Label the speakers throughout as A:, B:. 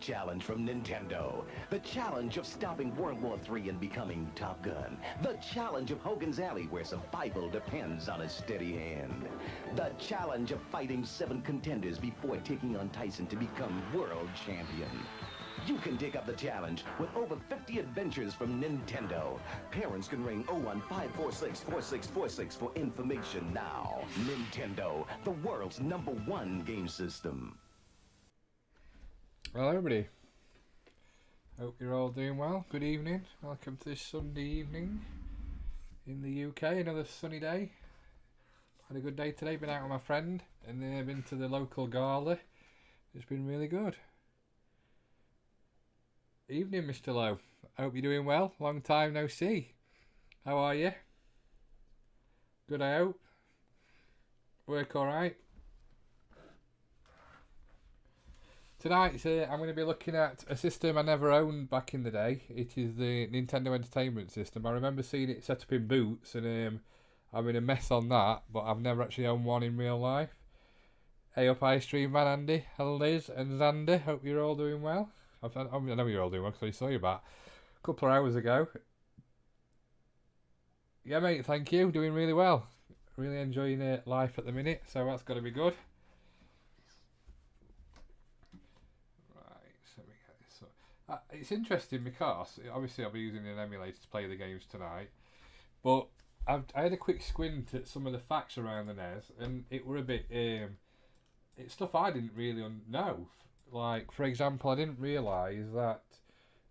A: challenge from Nintendo. The challenge of stopping World War III and becoming Top Gun. The challenge of Hogan's Alley, where survival depends on a steady hand. The challenge of fighting 7 contenders before taking on Tyson to become world champion. You can take up the challenge with over 50 adventures from Nintendo. Parents can ring 01546-4646 for information now. Nintendo, the world's #1 game system.
B: Well, everybody, hope you're all doing well. Good evening. Welcome to this Sunday evening in the UK. Another sunny day. Had a good day today. Been out with my friend and then been to the local gala. It's been really good. Evening, Mr. Lowe. Hope you're doing well. Long time no see. How are you? Good, I hope. Work all right? Tonight, I'm going to be looking at a system I never owned back in the day. It is the Nintendo Entertainment System. I remember seeing it set up in Boots, and I'm in a mess on that, but I've never actually owned one in real life. Hey up, iStream man Andy, Liz and Xander. Hope you're all doing well. I know you're all doing well because I saw you about a couple of hours ago. Yeah, mate, thank you. Doing really well. Really enjoying life at the minute, so that's got to be good. It's interesting because obviously I'll be using an emulator to play the games tonight, but I had a quick squint at some of the facts around the NES, and it were a bit it's stuff I didn't really know. Like, for example, I didn't realise that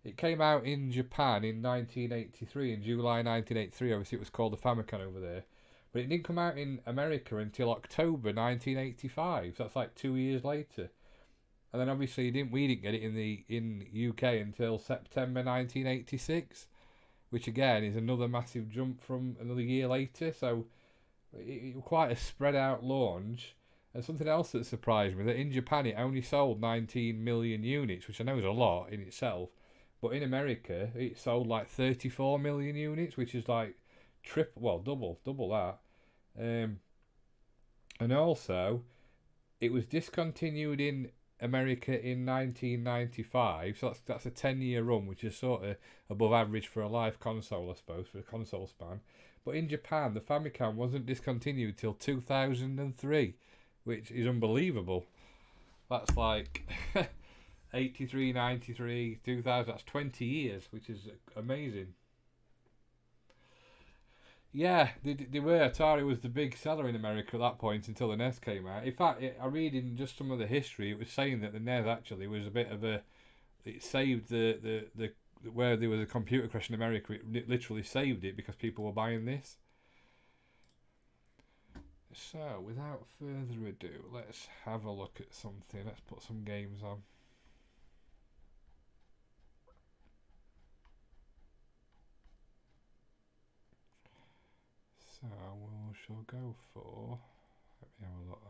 B: it came out in Japan in 1983, in July 1983. Obviously it was called the Famicom over there, but it didn't come out in America until October 1985, so that's like 2 years later. And then obviously we didn't get it in UK until September 1986, which again is another massive jump from another year later. So it was quite a spread out launch. And something else that surprised me, that in Japan it only sold 19 million units, which I know is a lot in itself. But in America it sold like 34 million units, which is like double that. And also it was discontinued in America in 1995, so that's a 10-year run, which is sort of above average for a live console, I suppose, for a console span. But in Japan, the Famicom wasn't discontinued till 2003, which is unbelievable. That's like 83, 93, 2000, that's 20 years, which is amazing. Yeah, they were. Atari was the big seller in America at that point until the NES came out. In fact, I read in just some of the history, it was saying that the NES actually was a bit of a... It saved the where there was a computer crash in America, it literally saved it because people were buying this. So, without further ado, let's have a look at something. Let's put some games on. So we shall go for. Let me have a look.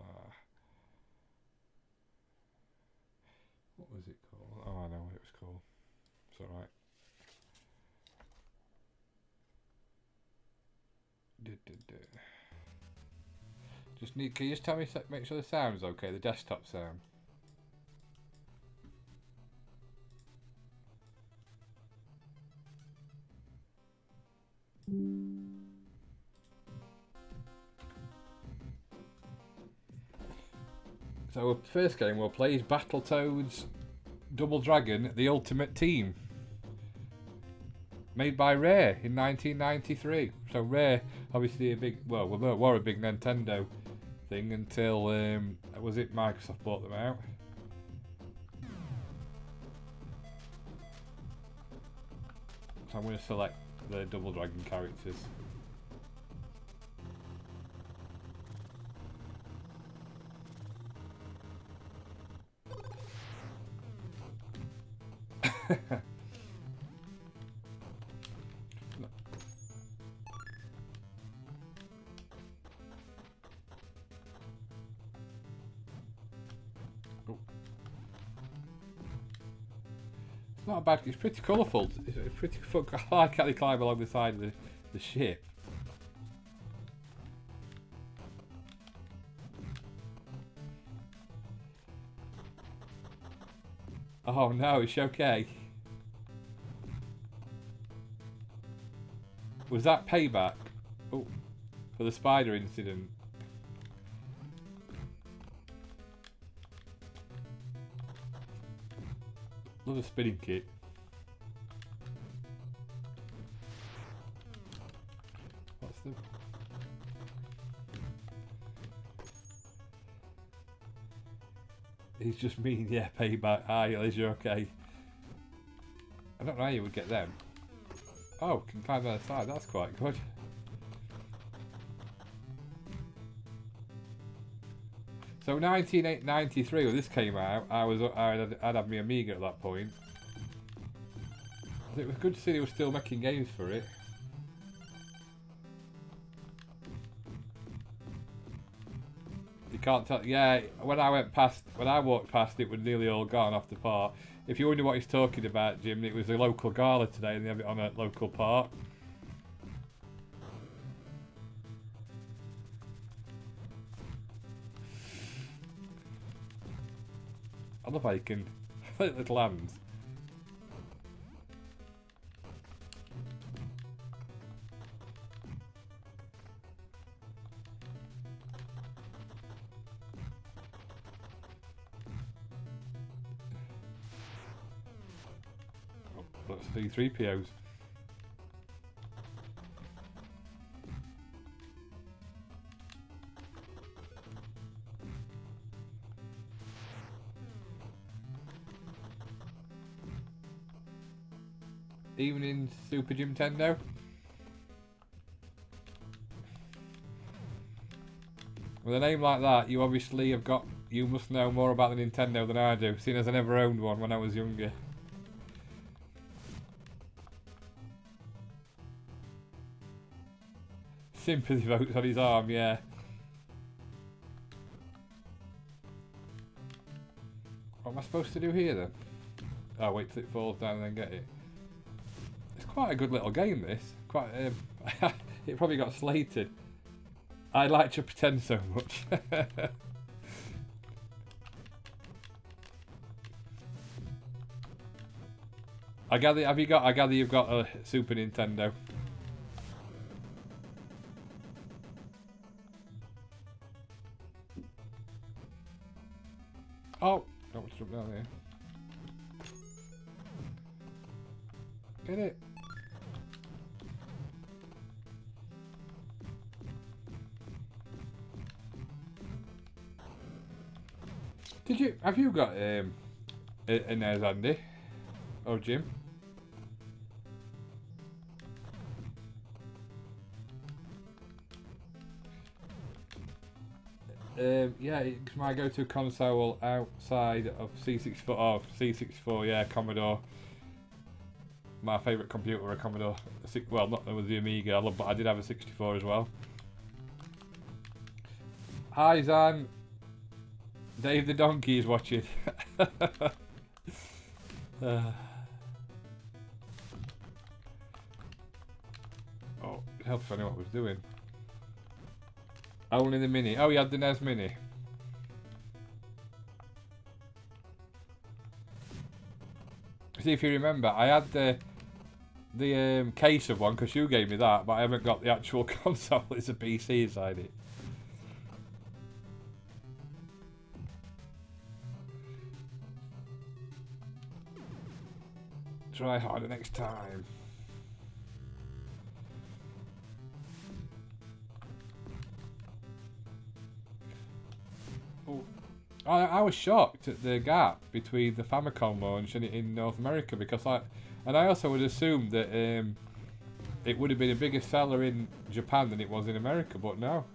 B: What was it called? Oh, I know what it was called. It's alright. Can you just tell me, make sure the sound's okay, the desktop sound? So the first game we'll play is Battletoads Double Dragon: The Ultimate Team, made by Rare in 1993. So Rare, obviously a big Nintendo thing until was it Microsoft bought them out. So I'm going to select the Double Dragon characters. It's not bad. It's pretty colourful. It's pretty fun. I like how they climb along the side of the ship. Oh no, it's okay. Was that payback? Oh, for the spider incident. Love a spinning kit. What's the... He's just mean, yeah, payback. Hi, Liz, you're okay. I don't know how you would get them. Oh, can climb the other side, that's quite good. So 1993 when this came out, I'd had my Amiga at that point. It was good to see they were still making games for it. You can't tell. Yeah, when I walked past, it was nearly all gone off the park. If you wonder what he's talking about, Jim, it was a local gala today, and they have it on a local park. I love how you can little hands. Oh, that's C3POs. Even in Super Nintendo. With a name like that, you obviously have got. You must know more about the Nintendo than I do, seeing as I never owned one when I was younger. Sympathy votes on his arm, yeah. What am I supposed to do here then? Oh, wait till it falls down and then get it. It's quite a good little game, this. Quite. It probably got slated. I like to pretend so much. I gather you've got a Super Nintendo. Oh, don't want to jump down here. Get it. Have you got a NES, Andy? Or Jim? Yeah, it's my go-to console outside of C64. Oh, C64, yeah, Commodore. My favourite computer, a Commodore. Well, not with the Amiga, but I did have a 64 as well. Hi, Zan. Dave the Donkey is watching. Oh, it helps if I know what I was doing. Only the Mini. Oh, you had the NES Mini. See if you remember, I had the case of one because you gave me that, but I haven't got the actual console. It's a PC inside it. Try harder next time. Oh, I was shocked at the gap between the Famicom launch and it in North America because I also would assume that it would have been a bigger seller in Japan than it was in America, but no.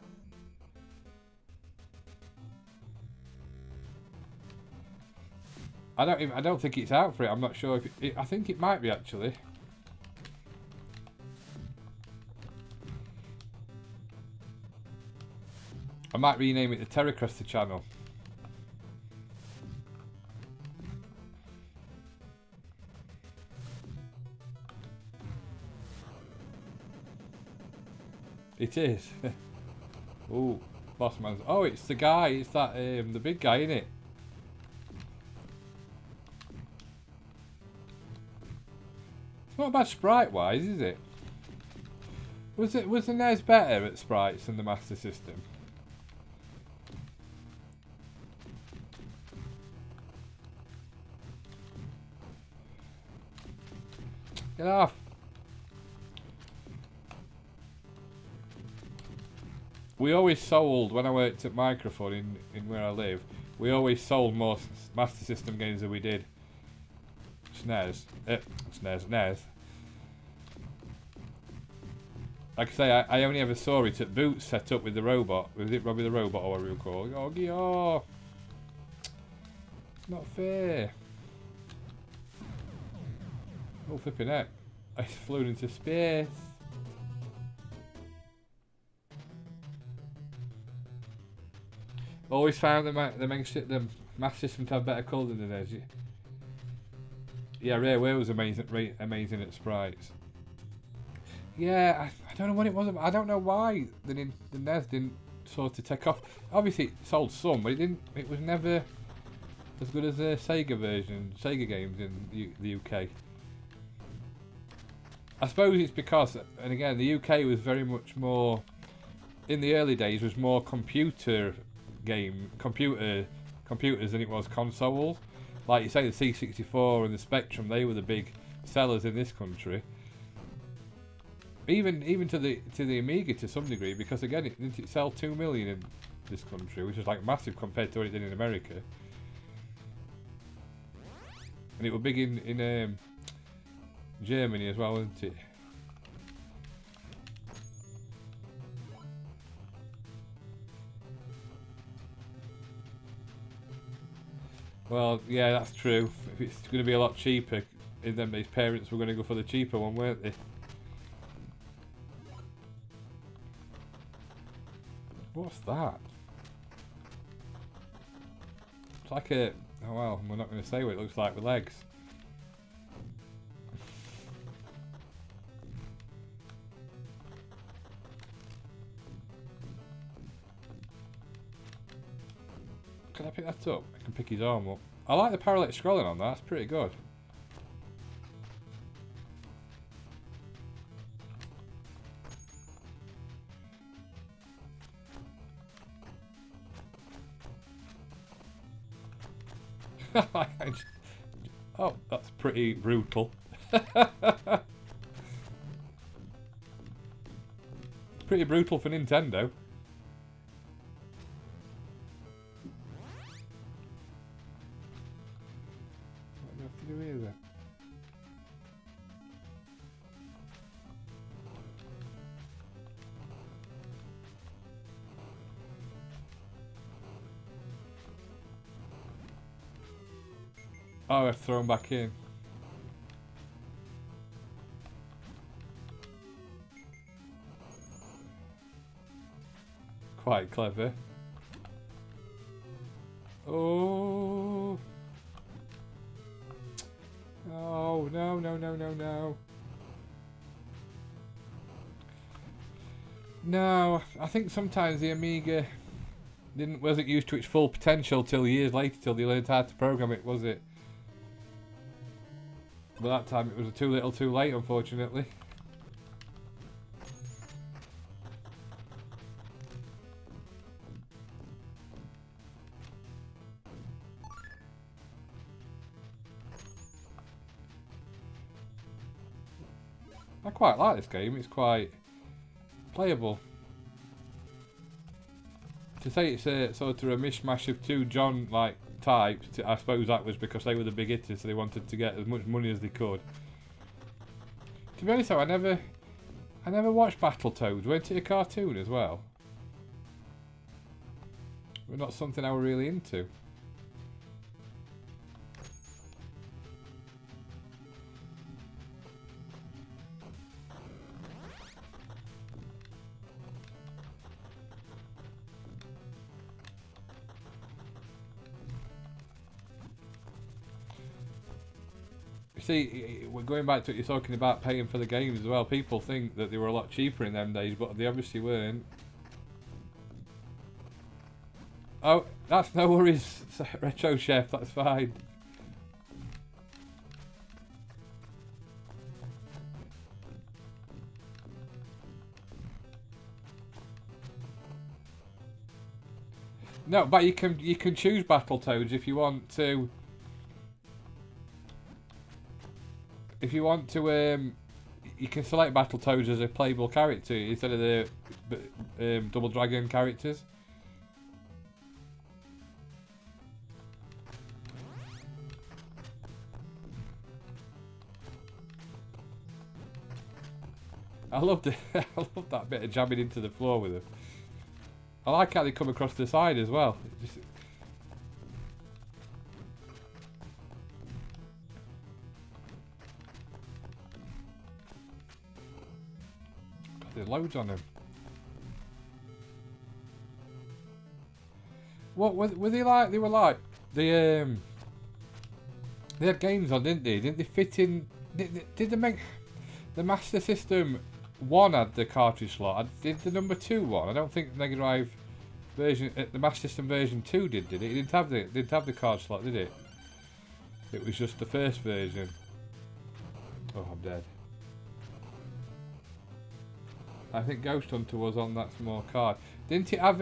B: I don't think it's out for it. I'm not sure if I think it might be actually. I might rename it the Terracrester channel. It is. Ooh, Bossman's. Oh, it's the guy. It's that the big guy, isn't it? It's not bad sprite-wise, is it? Was the NES better at sprites than the Master System? Get off! We always sold, when I worked at Microphone in where I live, we always sold more Master System games than we did NES. NES. Like I say, I only ever saw it at Boots set up with the robot. Was it Robbie the Robot or what we were called? Oh, Gio! It's not fair. Oh, flipping heck. I flew into space. Always found the Master System to have better colour than the NES. Yeah, Rareware was amazing at sprites. Yeah, I don't know what it was. I don't know why the NES didn't sort of take off. Obviously, it sold some, but it didn't. It was never as good as the Sega games in the UK. I suppose it's because, and again, the UK was very much more, in the early days, was more computers than it was consoles. Like you say, the C64 and the Spectrum, they were the big sellers in this country. Even to the Amiga to some degree, because again, it sell 2 million in this country, which is like massive compared to what it did in America. And it was big in Germany as well, wasn't it? Well, yeah, that's true. If it's going to be a lot cheaper, then his parents were going to go for the cheaper one, weren't they? What's that? It's like a... Oh well, we're not going to say what it looks like with legs. Can I pick that up? I can pick his arm up. I like the parallax scrolling on that, that's pretty good. Oh, that's pretty brutal. Pretty brutal for Nintendo. What do I have to do here then? Oh, I've thrown back in. Quite clever. Oh. Oh, no, no, no, no, no. No, I think sometimes the Amiga wasn't used to its full potential till years later, till they learned how to program it, was it? But that time it was too little too late, unfortunately. I quite like this game, it's quite playable. To say it's a sort of a mishmash of two John-like types, I suppose that was because they were the big hitters, so they wanted to get as much money as they could. To be honest though, I never watched Battletoads. Weren't it a cartoon as well? But not something I were really into. See, we're going back to what you're talking about paying for the games as well. People think that they were a lot cheaper in them days, but they obviously weren't. Oh, that's no worries, Retro Chef, that's fine. No, but you can choose Battletoads if you want to. If you want to, you can select Battletoads as a playable character instead of the Double Dragon characters. I loved it. I love that bit of jamming into the floor with them. I like how they come across the side as well. There's loads on them. What were they like? They were like they had games on, didn't they? Didn't they fit in? Did they make the Master System 1 had the cartridge slot? Did the number 2 one? I don't think Mega Drive version, the Master System version 2 did it? It didn't have the card slot, did it? It was just the first version. Oh, I'm dead. I think Ghost Hunter was on that small card. Didn't it have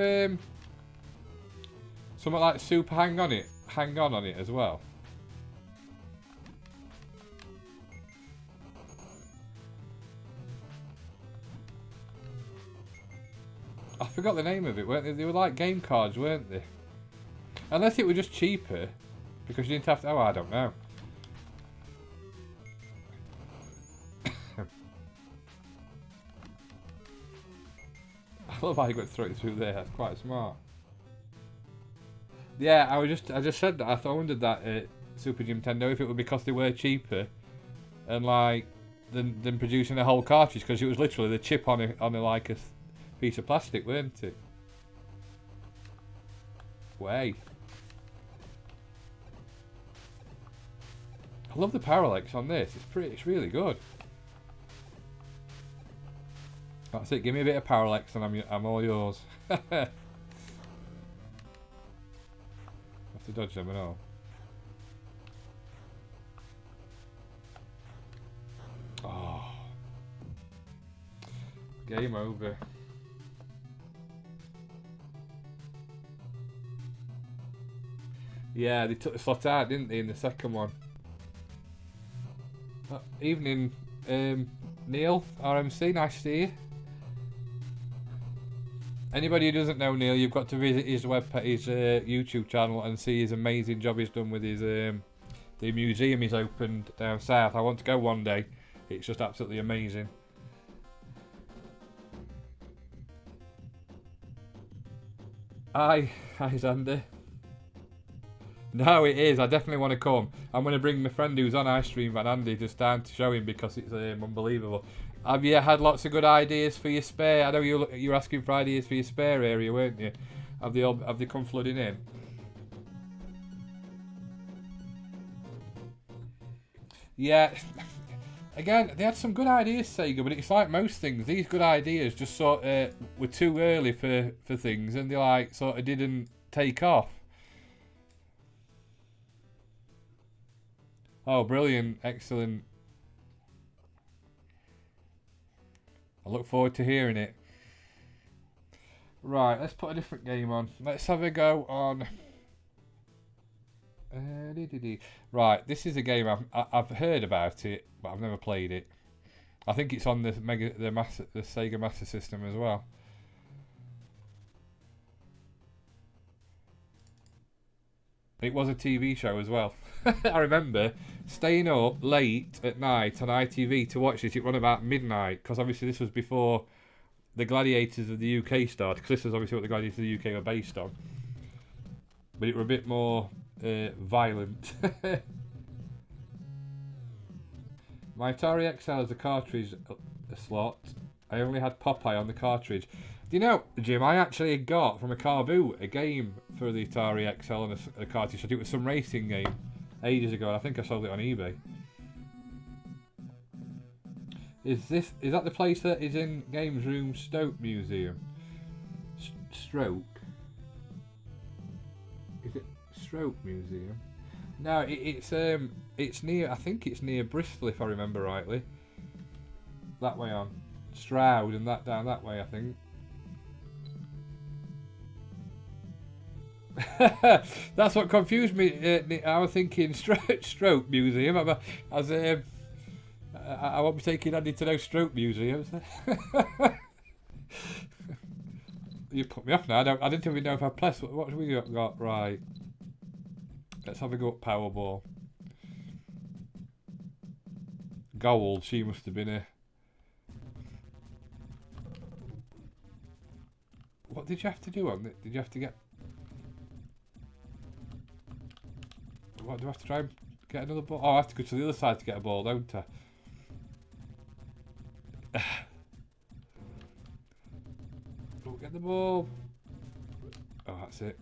B: something like Super Hang On on it as well? I forgot the name of it, weren't they? They were like game cards, weren't they? Unless it were just cheaper, because you didn't have to. Oh, I don't know. I love how you got to throw it through there. That's quite smart. Yeah, I just said that. I wondered that Super Nintendo, if it were because they were cheaper, and like than producing a whole cartridge, because it was literally the chip on a like a piece of plastic, weren't it? Way. I love the parallax on this. It's really good. That's it. Give me a bit of parallax and I'm all yours. Have to dodge them and all. Oh. Game over. Yeah, they took the slot out, didn't they, in the second one? Evening, Neil, RMC, nice to see you. Anybody who doesn't know Neil, you've got to visit his his YouTube channel and see his amazing job he's done with his the museum he's opened down south. I want to go one day. It's just absolutely amazing. Hi Xander. No, it is. I definitely want to come. I'm going to bring my friend who's on iStream, Van Andy, just down to show him because it's unbelievable. Have you had lots of good ideas for your spare? I know you were asking for ideas for your spare area, weren't you? Have they come flooding in? Yeah. Again, they had some good ideas, Sega, but it's like most things. These good ideas just sort of were too early for things, and they like sort of didn't take off. Oh, brilliant. Excellent. I look forward to hearing it. Right, let's put a different game on. Let's have a go on... Right, this is a game I've heard about it, but I've never played it. I think it's on the Sega Master System as well. It was a TV show as well. I remember staying up late at night on ITV to watch it. It ran about midnight, because obviously this was before the Gladiators of the UK started, because this is obviously what the Gladiators of the UK were based on. But it were a bit more violent. My Atari XL has a cartridge slot. I only had Popeye on the cartridge. Do you know, Jim, I actually got from a car boot a game for the Atari XL and a cartridge. It was some racing game ages ago, and I think I sold it on eBay. Is that the place that is in Games Room Stoke Museum? Stroke? Is it Stroke Museum? No, it's near. I think it's near Bristol, if I remember rightly. That way on Stroud and that down that way, I think. That's what confused me. I was thinking Stroke Museum. I won't be taking Andy to no Stroke Museums. You put me off now. I didn't even know if I pressed. What have we got? Right. Let's have a go at Powerball. Gold. She must have been a... What did you have to do on it? Did you have to get... What, do I have to try and get another ball? Oh, I have to go to the other side to get a ball, don't I? Don't get the ball. Oh, that's it.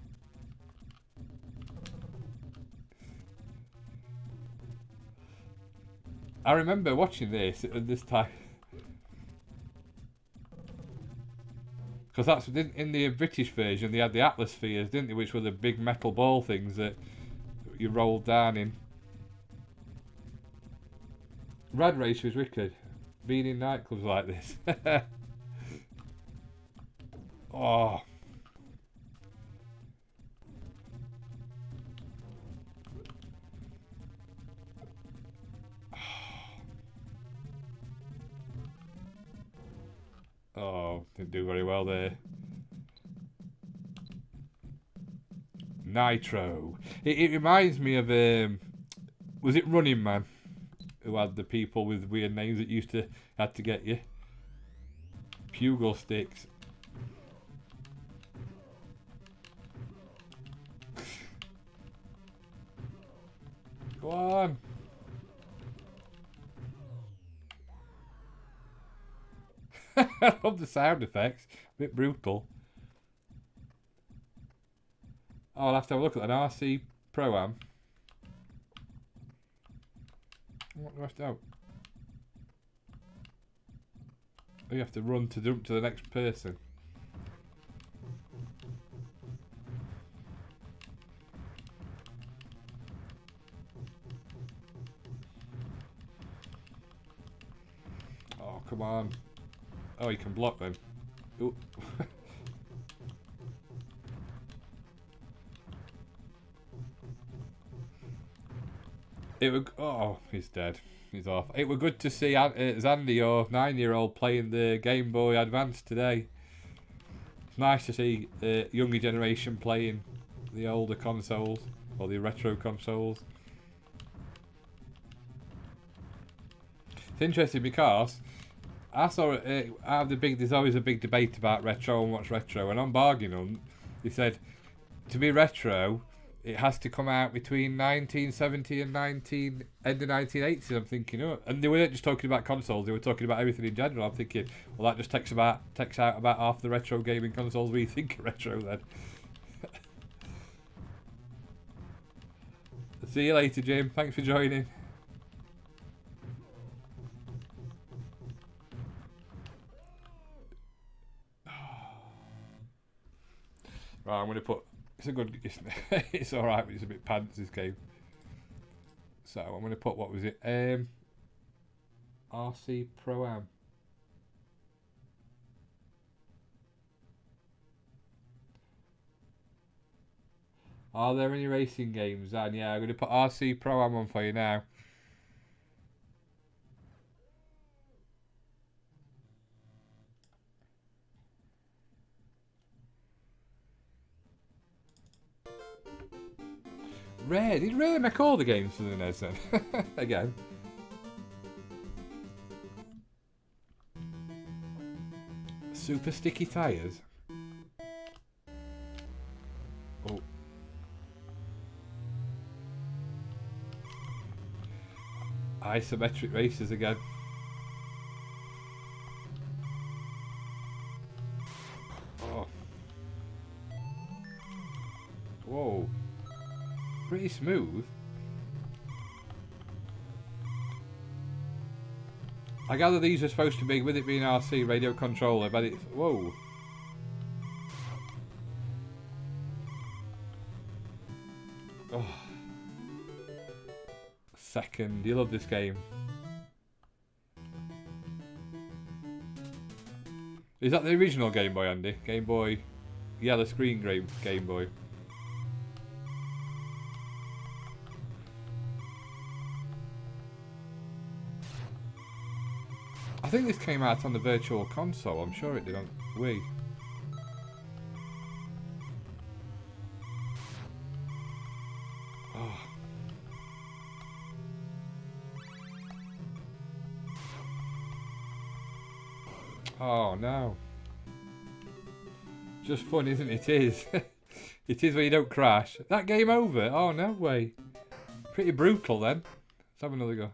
B: I remember watching this at this time. Because that's in the British version, they had the Atlas spheres, didn't they? Which were the big metal ball things that you rolled down in. Rad Race was wicked. Being in nightclubs like this. Oh. Oh, didn't do very well there. Nitro. It reminds me of was it Running Man? Who had the people with weird names that used to had to get you. Pugil sticks. Go on. I love the sound effects. A bit brutal. Oh, I'll have to have a look at an RC Pro-Am. What do I have to have? Oh, you have to run to jump to the next person. Oh, come on. Oh, you can block them. Ooh. It would. Oh, he's dead. He's off. It were good to see Zandy, your 9-year-old, playing the Game Boy Advance today. It's nice to see the younger generation playing the older consoles or the retro consoles. It's interesting because I saw there's always a big debate about retro and what's retro, and on Bargain Hunt they said to be retro it has to come out between 1970 and end of 1980s. I'm thinking, oh, and they weren't just talking about consoles; they were talking about everything in general. I'm thinking, well, that just takes out about half the retro gaming consoles we think are retro then. See you later, Jim. Thanks for joining. Right, I'm going to put. It's a good. It's all right, but it's a bit pants this game. So I'm going to put, what was it? RC Pro-Am. Are there any racing games? And yeah, I'm going to put RC Pro-Am on for you now. Rare. Did Rare make all the games for the NES then? Again. Super sticky tyres. Oh. Isometric races again. Oh. Whoa. Pretty smooth. I gather these are supposed to be, with it being RC radio controller, but it's... Whoa. Oh. Second. You love this game. Is that the original Game Boy, Andy? Game Boy... Yellow screen Game Boy. I think this came out on the Virtual Console. I'm sure it did on Wii. Oh. Oh no. Just fun, isn't it? It is. It is when you don't crash. That game over? Oh no way. Pretty brutal then. Let's have another go.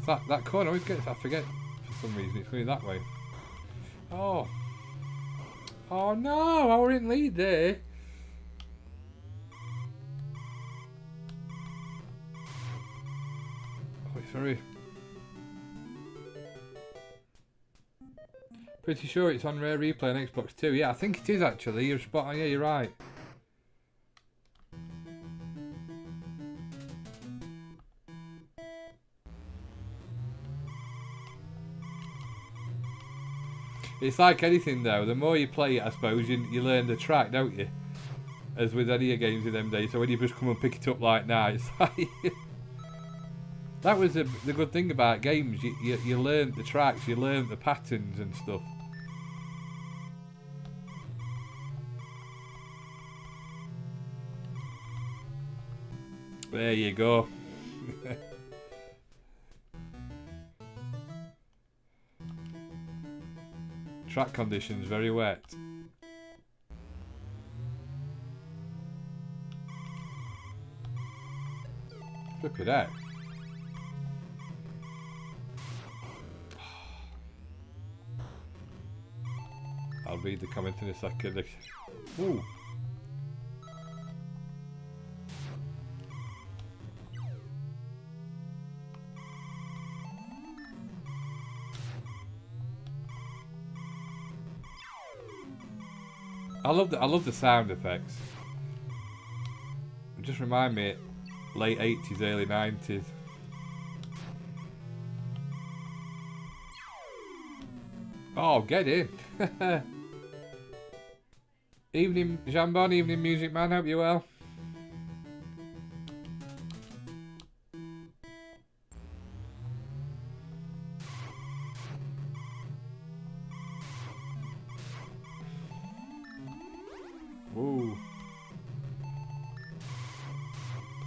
B: That corner always gets, I forget for some reason it's going that way. Oh. Oh no, I were in lead there. Oh, it's very... Pretty sure it's on Rare Replay on Xbox 2. Yeah, I think it is actually. You're spot on. Yeah, you're right. It's like anything though, the more you play it, I suppose, you learn the track, don't you? As with any of games in them days, so when you just come and pick it up like now, it's like... That was the good thing about games, you learn the tracks, you learn the patterns and stuff. There you go. Track conditions very wet. Flip it out. I'll read the comment in a second. Ooh. I love the sound effects. It just remind me late 80s, early 90s. Oh, get in. Evening, Jambon, evening music man, hope you're well. Ooh.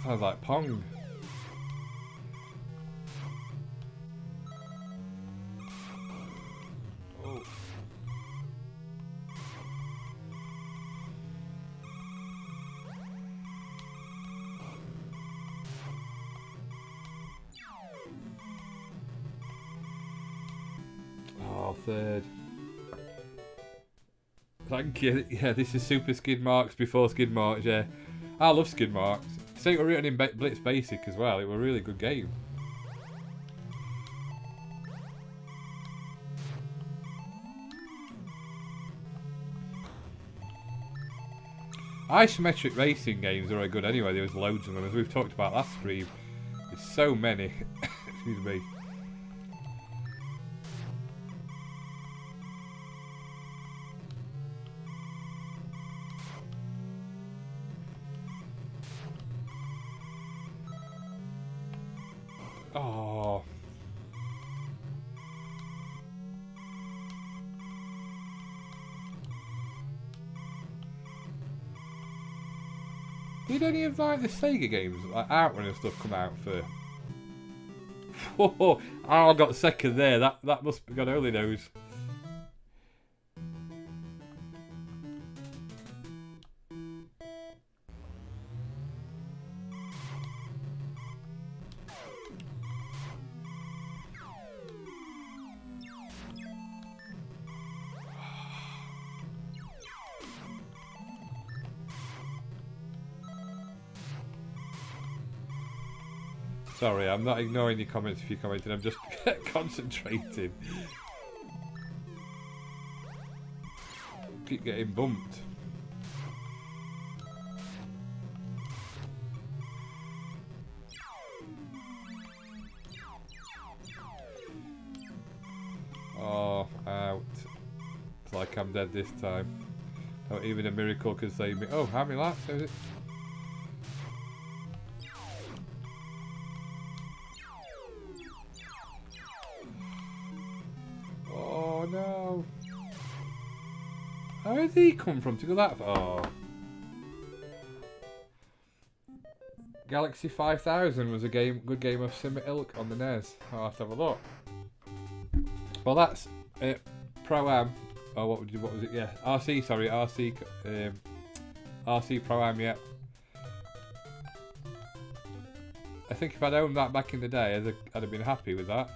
B: Sounds like Pong. Oh. Oh, third. Thank you. Yeah, this is Super Skid Marks before Skid Marks, yeah. I love Skid Marks. So it were written in Blitz Basic as well. It was a really good game. Isometric racing games are very good anyway. There was loads of them, as we've talked about last stream. There's so many. Excuse me. Oh. Did any of like the Sega games, like Outrun and stuff, come out for? Oh, I got second there. That must be God only knows. Sorry, I'm not ignoring your comments if you're commenting, I'm just concentrating. Keep getting bumped. Oh, out. It's like I'm dead this time. Not even a miracle can save me. Oh, how many laps is it? Oh no. How did he come from to go that far? Oh. Galaxy 5000 was a good game of Sim Ilk on the NES. I'll have to have a look. Well, that's Pro-Am. Oh, what was it? Yeah, RC. Sorry, RC. RC Pro-Am. Yeah. think if I'd owned that back in the day, I'd have been happy with that.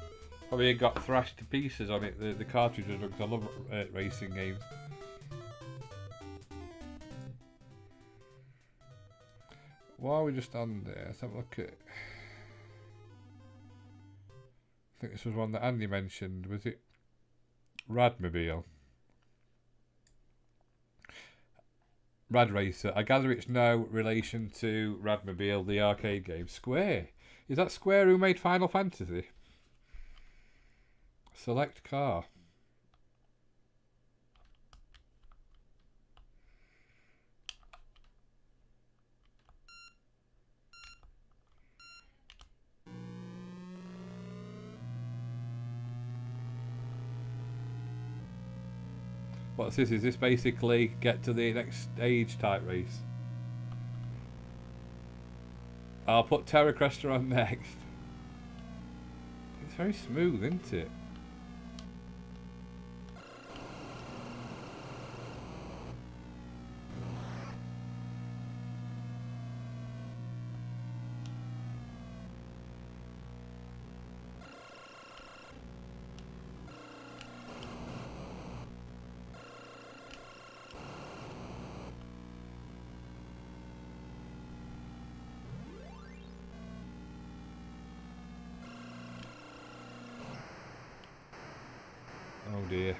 B: Probably got thrashed to pieces on it, the cartridges, because I love racing games. While we're just on there, let's have a look at... I think this was one that Andy mentioned, was it? Radmobile. Rad Racer. I gather it's no relation to Radmobile, the arcade game. Square. Is that Square who made Final Fantasy? Select car. What's this? Is this basically get to the next stage type race? I'll put Terra Cresta on next. It's very smooth, isn't it? Oh dear.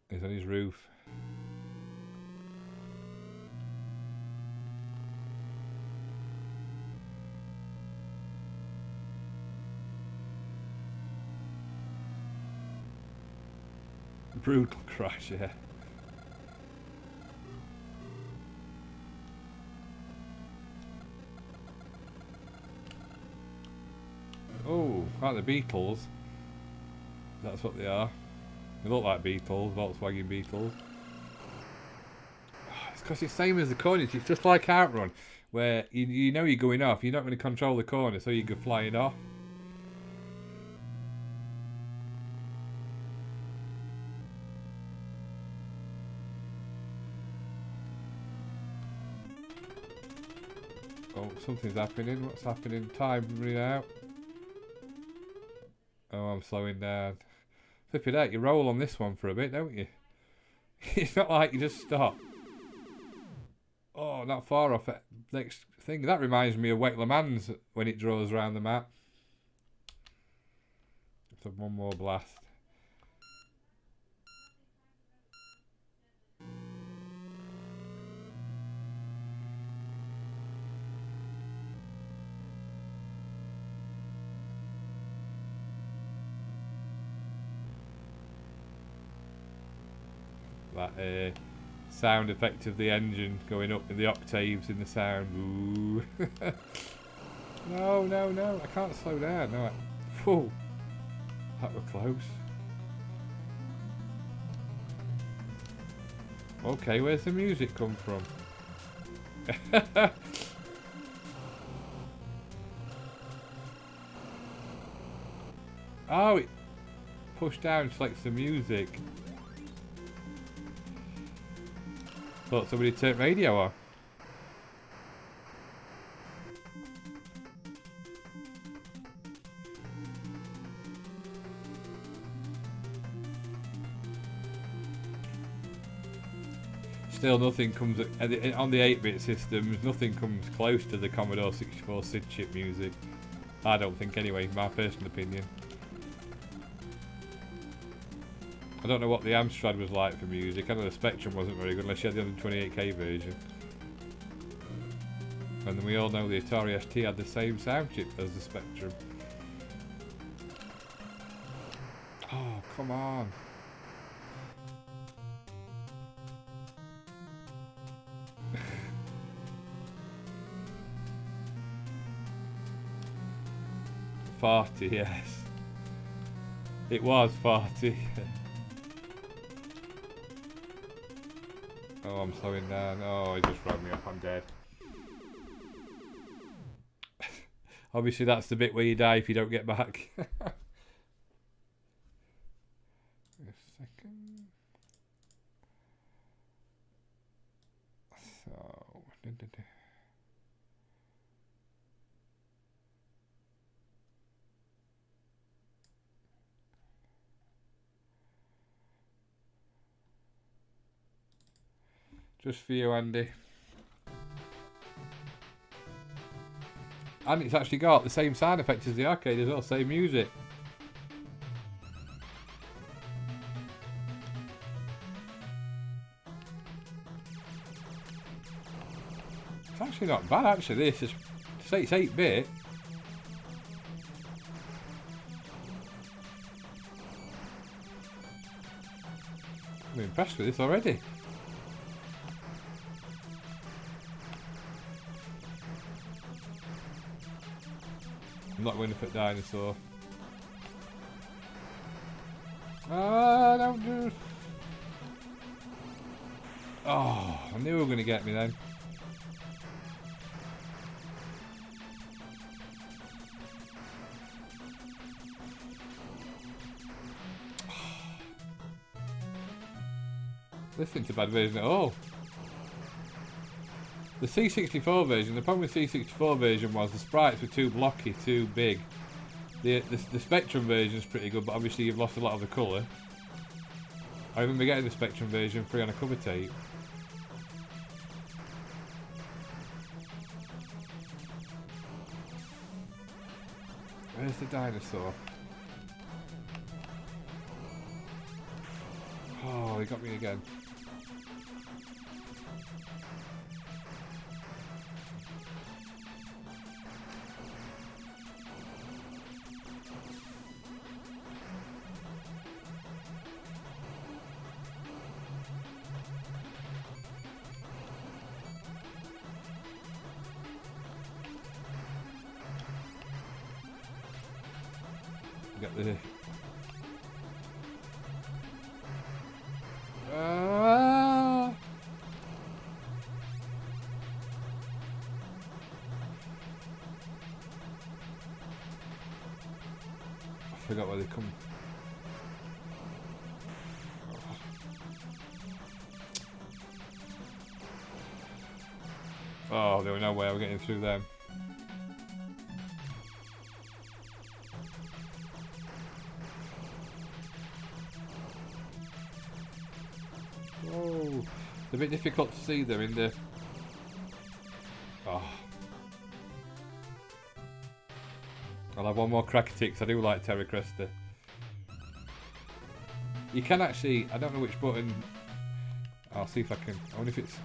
B: He's on his roof. Brutal crash, yeah. Oh, like the Beatles. That's what they are. They look like Beetles, Volkswagen Beetles. It's because it's the same as the corners. It's just like Outrun, where you know you're going off. You're not going to control the corner, so you go flying off. Oh, something's happening. What's happening? Time running out. Oh, I'm slowing down. Flip it out, you roll on this one for a bit, don't you? It's not like you just stop. Oh, not far off it. Next thing. That reminds me of Wake Le Mans when it draws around the map. Let's have one more blast. That sound effect of the engine going up in the octaves in the sound. Ooh. No, no, no. I can't slow down. No. Whew. That was close. Okay, where's the music come from? Oh, it pushed down, selects the music. Thought somebody turned radio off. Still, nothing comes on the 8-bit systems. Nothing comes close to the Commodore 64 SID chip music. I don't think, anyway. My personal opinion. I don't know what the Amstrad was like for music. I know the Spectrum wasn't very good unless you had the 128K version. And then we all know the Atari ST had the same sound chip as the Spectrum. Oh, come on. Farty, yes. It was farty. Oh, I'm slowing down. Oh, he just ran me off. I'm dead. Obviously, that's the bit where you die if you don't get back. A second. So, Just for you, Andy. And it's actually got the same sound effect as the arcade as well, same music. It's actually not bad, actually. This is, to say it's 8-bit. I'm impressed with this already. I'm not going to put dinosaur. Ah, don't do. Oh, I knew they were going to get me then. This isn't a bad version at all. The C64 version, the problem with C64 version was the sprites were too blocky, too big. The Spectrum version is pretty good, but obviously you've lost a lot of the colour. I remember getting the Spectrum version free on a cover tape. Where's the dinosaur? Oh, he got me again. Get the I forgot where they come. Oh, there was no way I was getting through them. Whoa. It's a bit difficult to see them in the... Oh. I'll have one more crack at it because I do like Terra Cresta. You can actually... I don't know which button... I'll see if I can... I wonder if it's...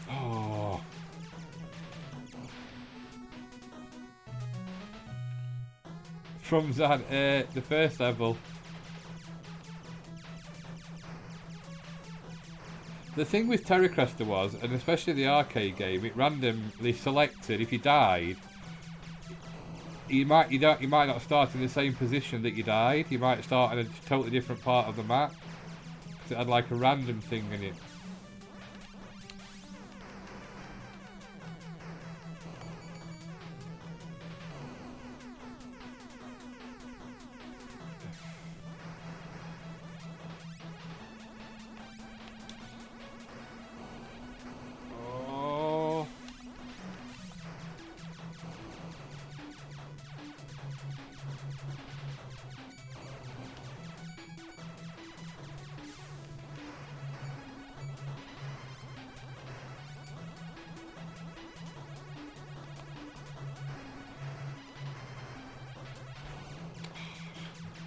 B: Oh. From Zan, the first level. The thing with Terra Cresta was, and especially the arcade game, it randomly selected if you died. You might not start in the same position that you died. You might start in a totally different part of the map. 'Cause it had like a random thing in it. Oh.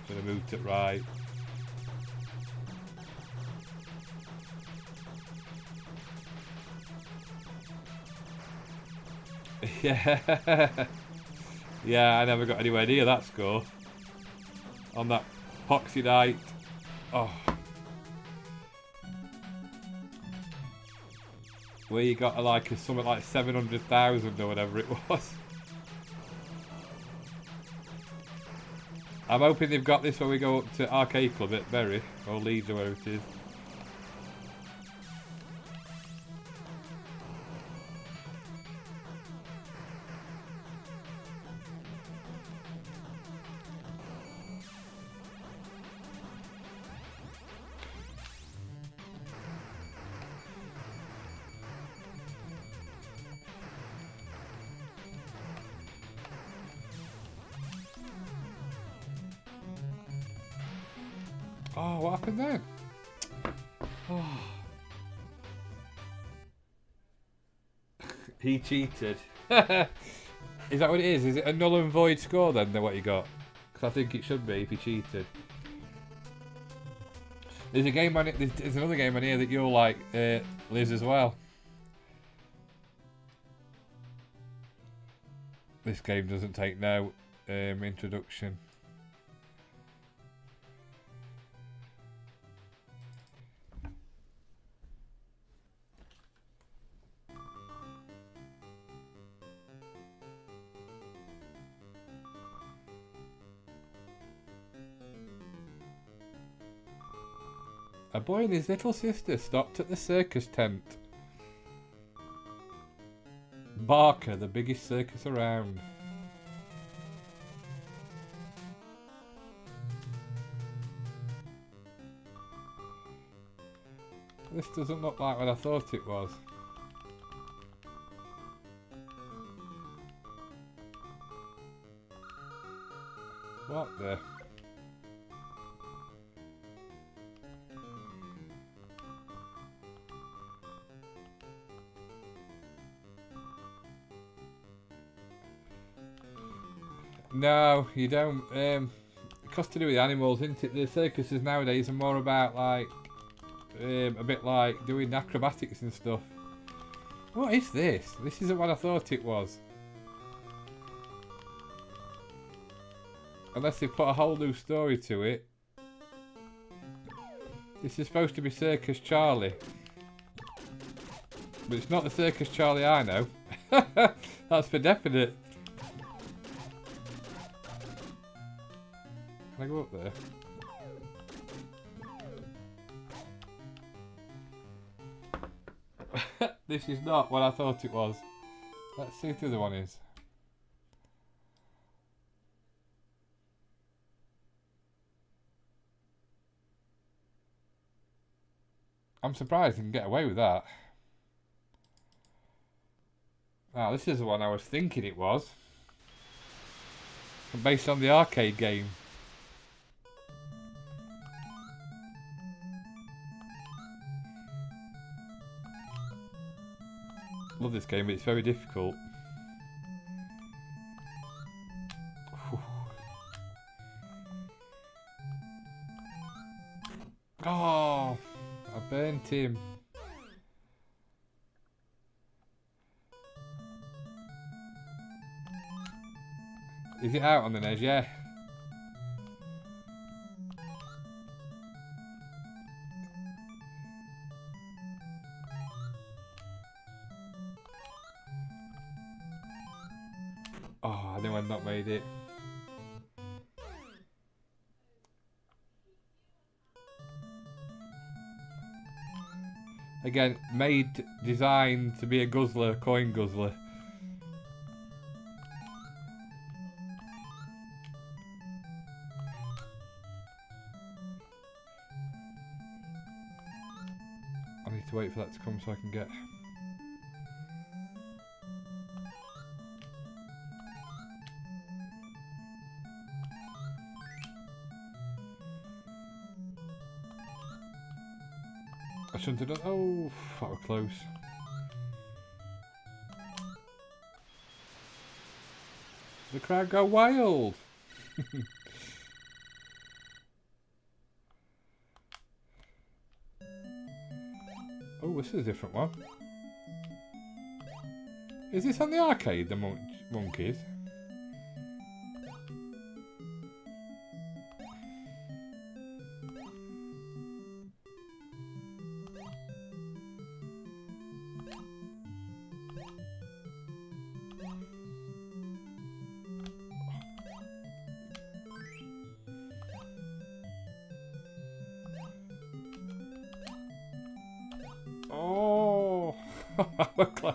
B: Should have moved it right. Yeah. Yeah, I never got anywhere near that score. On that Poxy night. Oh. Where you got like something like 700,000 or whatever it was. I'm hoping they've got this when we go up to Arcade Club at Bury, or Leeds or wherever it is. Oh, what happened then? Oh. He cheated. Is that what it is? Is it a null and void score then, than what you got? Because I think it should be if he cheated. There's a game on it. There's another game on here that you'll like, Liz, as well. This game doesn't take no introduction. A boy and his little sister stopped at the circus tent. Barker, the biggest circus around. This doesn't look like what I thought it was. What the? No, you don't. It has to do with animals, isn't it? The circuses nowadays are more about like a bit like doing acrobatics and stuff. What is this? This isn't what I thought it was. Unless they put a whole new story to it. This is supposed to be Circus Charlie. But it's not the Circus Charlie I know. That's for definite. Can I go up there? This is not what I thought it was. Let's see if the other one is. I'm surprised I can get away with that. Ah, this is the one I was thinking it was. Based on the arcade game. Love this game, but it's very difficult. Oh, I burnt him. Is it out on the NES? Yeah. Oh, I knew I'd not made it. Again, designed to be a guzzler, coin guzzler. I need to wait for that to come so I can get... I shouldn't have done... Oh, that was close. The crowd go wild! Oh, this is a different one. Is this on the arcade, the monkeys? Oh, we're close.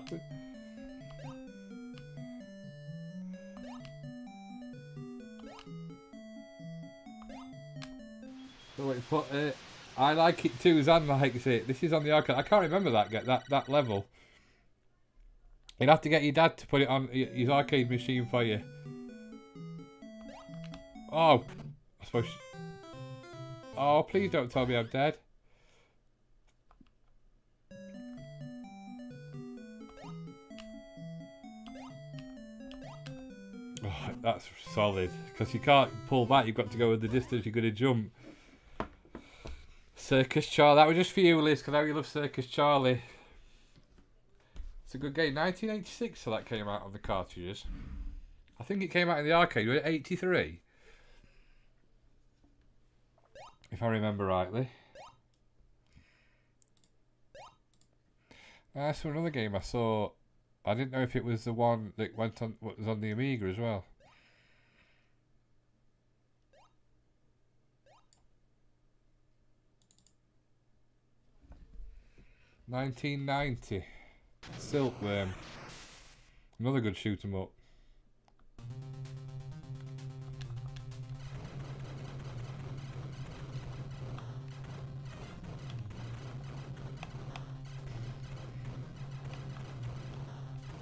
B: So wait, put it. I like it too. Zan likes it. This is on the arcade. I can't remember that level. You'd have to get your dad to put it on his arcade machine for you. Oh, I suppose. Oh, please don't tell me I'm dead. Oh, that's solid. Because you can't pull back. You've got to go with the distance you're going to jump. Circus Charlie. That was just for you, Liz, because I know you love Circus Charlie. It's a good game. 1986, so that came out on the cartridges. I think it came out in the arcade. Was it 83? If I remember rightly. So another game I saw. I didn't know if it was the one that went on. What was on the Amiga as well. $19.90. Silkworm. Another good shoot 'em up.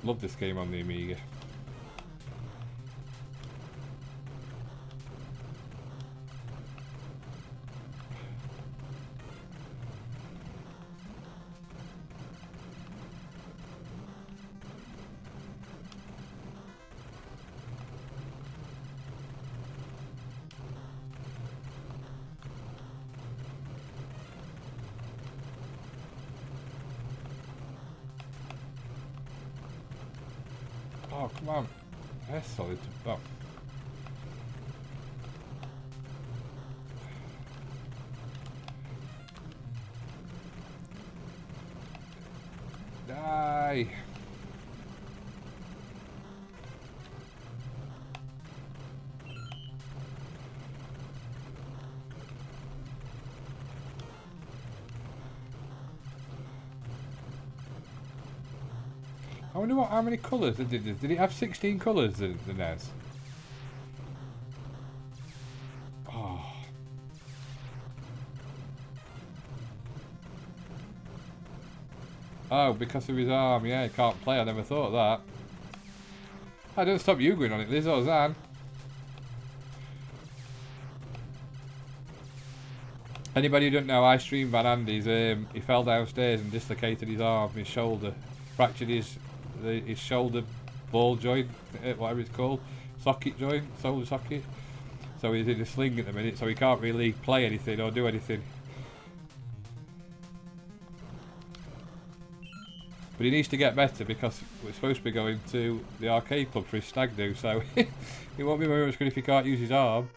B: Love this game on the Amiga. Oh, come on. That's solid. Oh. Die. I wonder how many colours it did. Did it have 16 colours, the NES? Oh. Oh, because of his arm. Yeah, he can't play. I never thought of that. I don't stop you going on it, Liz or Zan. Anybody who doesn't know, I streamed Van Andy's. He fell downstairs and dislocated his arm, his shoulder, fractured his shoulder ball joint, whatever it's called, socket joint, shoulder socket. So he's in a sling at the minute, so he can't really play anything or do anything. But he needs to get better because we're supposed to be going to the arcade club for his stag do, so he won't be very much good if he can't use his arm.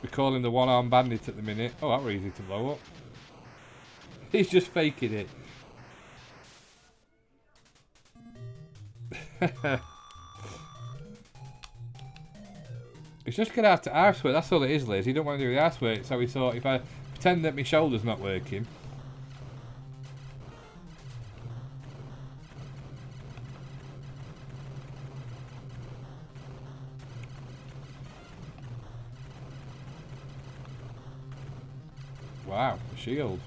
B: We call him the one-armed bandit at the minute. Oh, that was easy to blow up. He's just faking it. He's just getting out to housework. That's all it is, Liz. He don't want to do the housework, so he thought if I pretend that my shoulder's not working. Wow, the shield.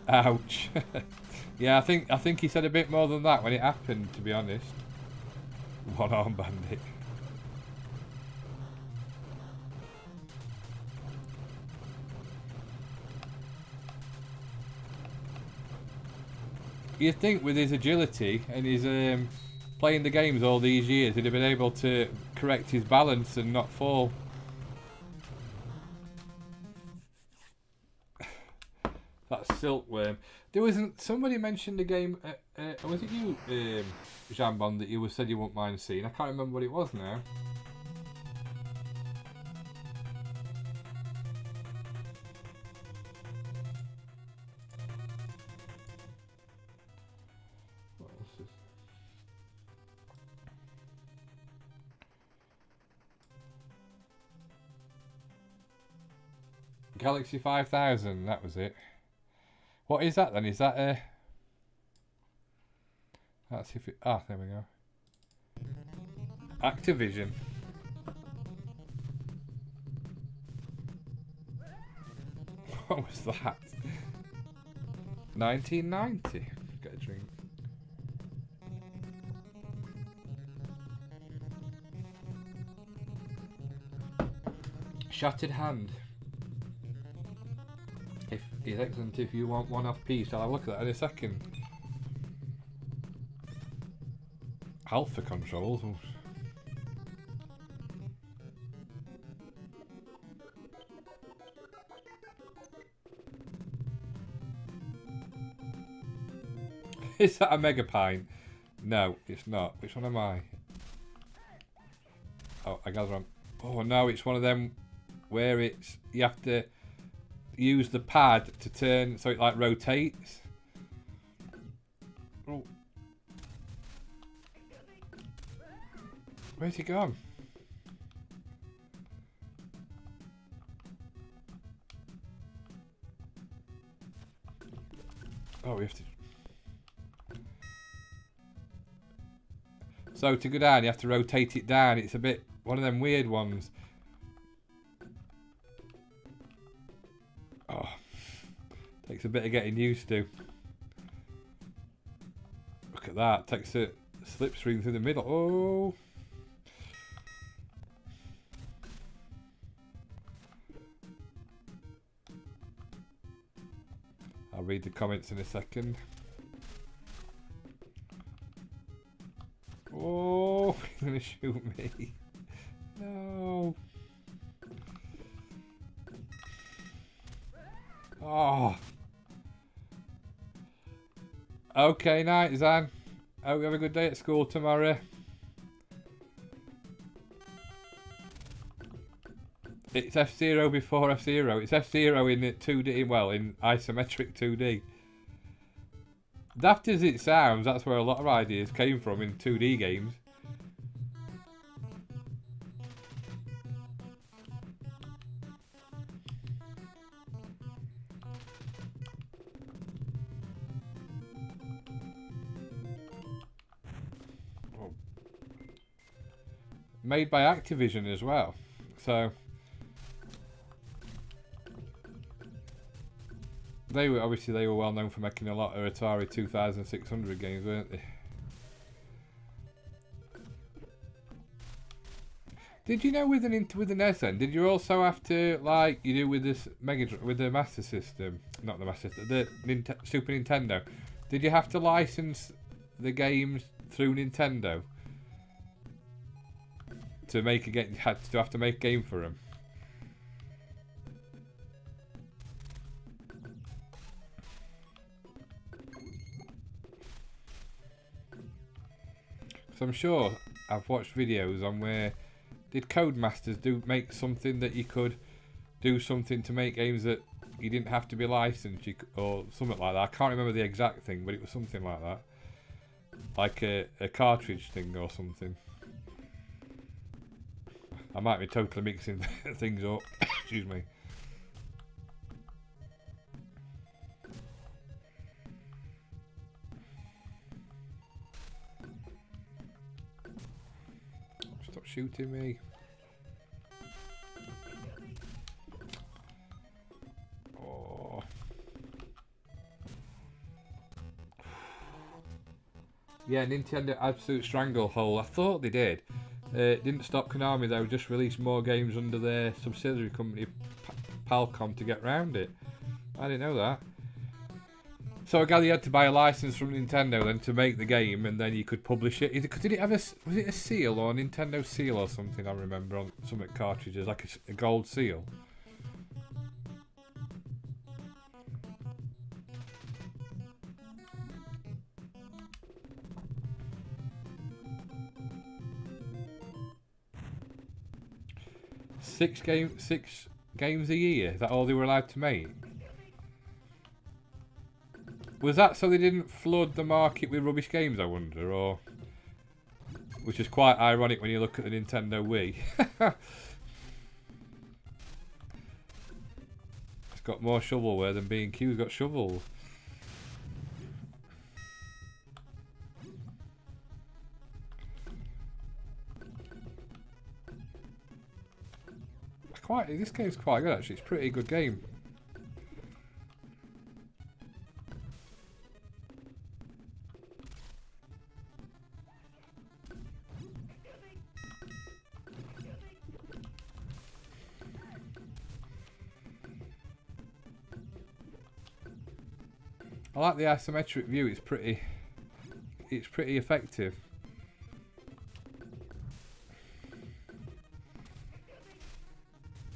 B: Ouch. Yeah, I think he said a bit more than that when it happened, to be honest. One-arm bandit. You'd think with his agility and his playing the games all these years, he'd have been able to correct his balance and not fall. That's Silkworm. There wasn't somebody mentioned a game. Was it you, Jambon, that you said you wouldn't mind seeing? I can't remember what it was now. What else is... Galaxy 5000. That was it. What is that then? Is that a... Let's see if it... Ah, there we go. Activision. What was that? 1990. Get a drink. Shattered Hand. If it's excellent if you want one off piece, I'll have a look at that in a second. Alpha controls. Is that a Mega Pint? No, it's not. Which one am I? Oh, I gather I'm... Oh no, it's one of them where it's... You have to use the pad to turn so it like rotates. Oh. Where's he gone? Oh, we have to... So to go down, you have to rotate it down. It's a bit one of them weird ones. Oh, takes a bit of getting used to. Look at that. Takes a slipstream through the middle. Oh. I'll read the comments in a second. Oh, he's gonna shoot me. No. Oh. Okay, night, Zan. Hope you have a good day at school tomorrow. It's F-Zero before F-Zero. It's F-Zero in 2D, well, in isometric 2D. Daft as it sounds, that's where a lot of ideas came from in 2D games. Oh. Made by Activision as well, so they were well known for making a lot of Atari 2600 games, weren't they? Did you know with the NES then? Did you also have to, like you do with this with the Master System, not the Master System, the Super Nintendo? Did you have to license the games through Nintendo to make a game? You had to have to make a game for them. So I'm sure I've watched videos on where did Codemasters make something that you could do something to make games that you didn't have to be licensed or something like that. I can't remember the exact thing, but it was something like that. Like a cartridge thing or something. I might be totally mixing things up. Excuse me. Stop shooting me. Oh. Yeah, Nintendo Absolute Stranglehold. I thought they did. Didn't stop Konami though, just released more games under their subsidiary company Palcom to get around it. I didn't know that. So I gather you had to buy a license from Nintendo then to make the game, and then you could publish it. Did it have was it a seal or a Nintendo seal or something? I remember on some cartridges, like a gold seal. Six games a year. Is that all they were allowed to make? Was that so they didn't flood the market with rubbish games, I wonder, or... Which is quite ironic when you look at the Nintendo Wii. It's got more shovelware than B&Q's got shovels. This game's quite good actually, it's a pretty good game. I like the isometric view. It's pretty effective.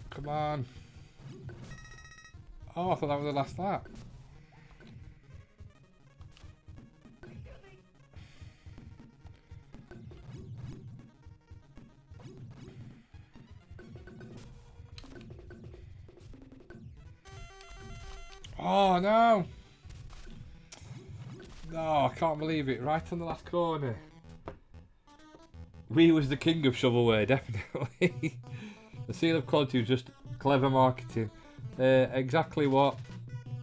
B: Come on. Oh, I thought that was the last lap. Oh no! No, I can't believe it. Right on the last corner. We was the king of shovelware, definitely. The seal of quality was just clever marketing. Exactly what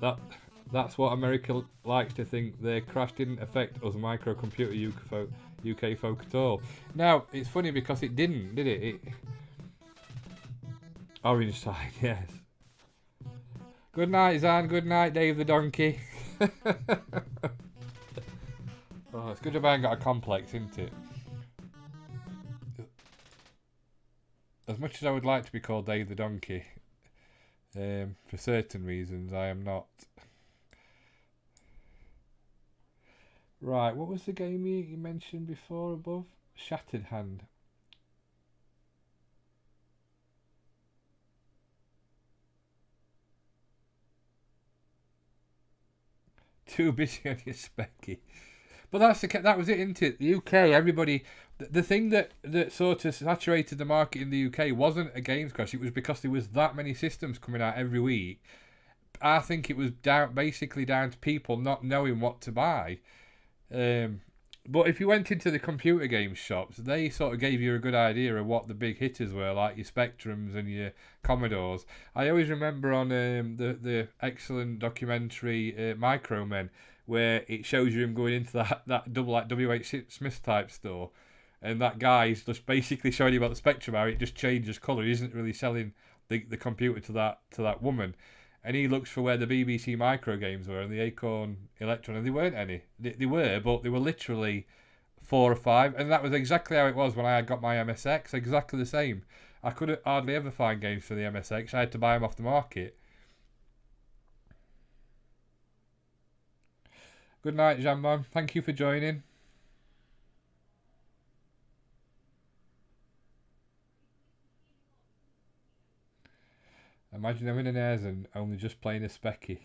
B: that's what America likes to think. Their crash didn't affect us microcomputer UK folk at all. Now, it's funny because it didn't, did it? Orange side, yes. Good night, Zan. Good night, Dave the Donkey. Oh, it's good if I ain't got a complex, isn't it? As much as I would like to be called Dave the Donkey, for certain reasons, I am not. Right, what was the game you mentioned before above? Shattered Hand. Too busy on your specky. But that was it, isn't it? The UK, everybody... The thing that sort of saturated the market in the UK wasn't a games crash. It was because there was that many systems coming out every week. I think it was basically down to people not knowing what to buy. But if you went into the computer game shops, they sort of gave you a good idea of what the big hitters were, like your Spectrums and your Commodores. I always remember on the excellent documentary Micromen, where it shows you him going into that double like WH Smith type store, and that guy's just basically showing you about the Spectrum, how it just changes colour. He isn't really selling the computer to that woman. And he looks for where the BBC Micro games were and the Acorn Electron, and there weren't any. They were, but they were literally 4 or 5, and that was exactly how it was when I got my MSX. Exactly the same. I could hardly ever find games for the MSX. I had to buy them off the market. Good night, Jambon. Thank you for joining. Imagine having an airs and only just playing a specky.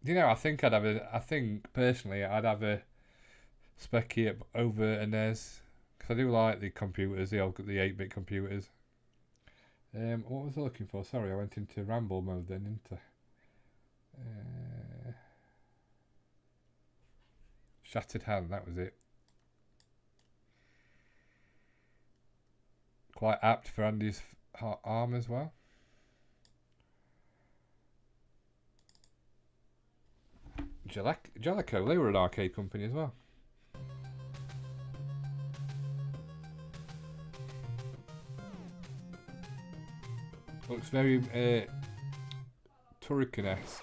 B: You know, I think personally I'd have a specky over a NES, because I do like the computers, the 8-bit computers. What was I looking for? Sorry, I went into ramble mode then, didn't I? Shattered Hand, that was it. Quite apt for Andy's arm as well. Jellico, they were an arcade company as well. Looks very Turrican-esque.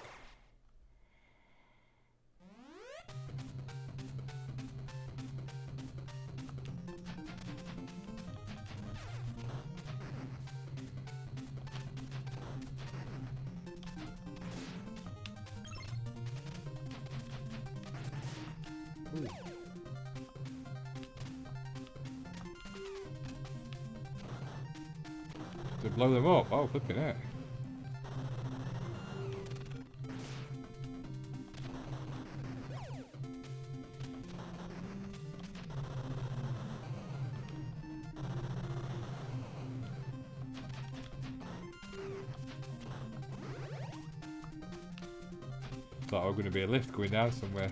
B: To blow them up. Oh, flipping it. Thought I was going to be a lift going down somewhere.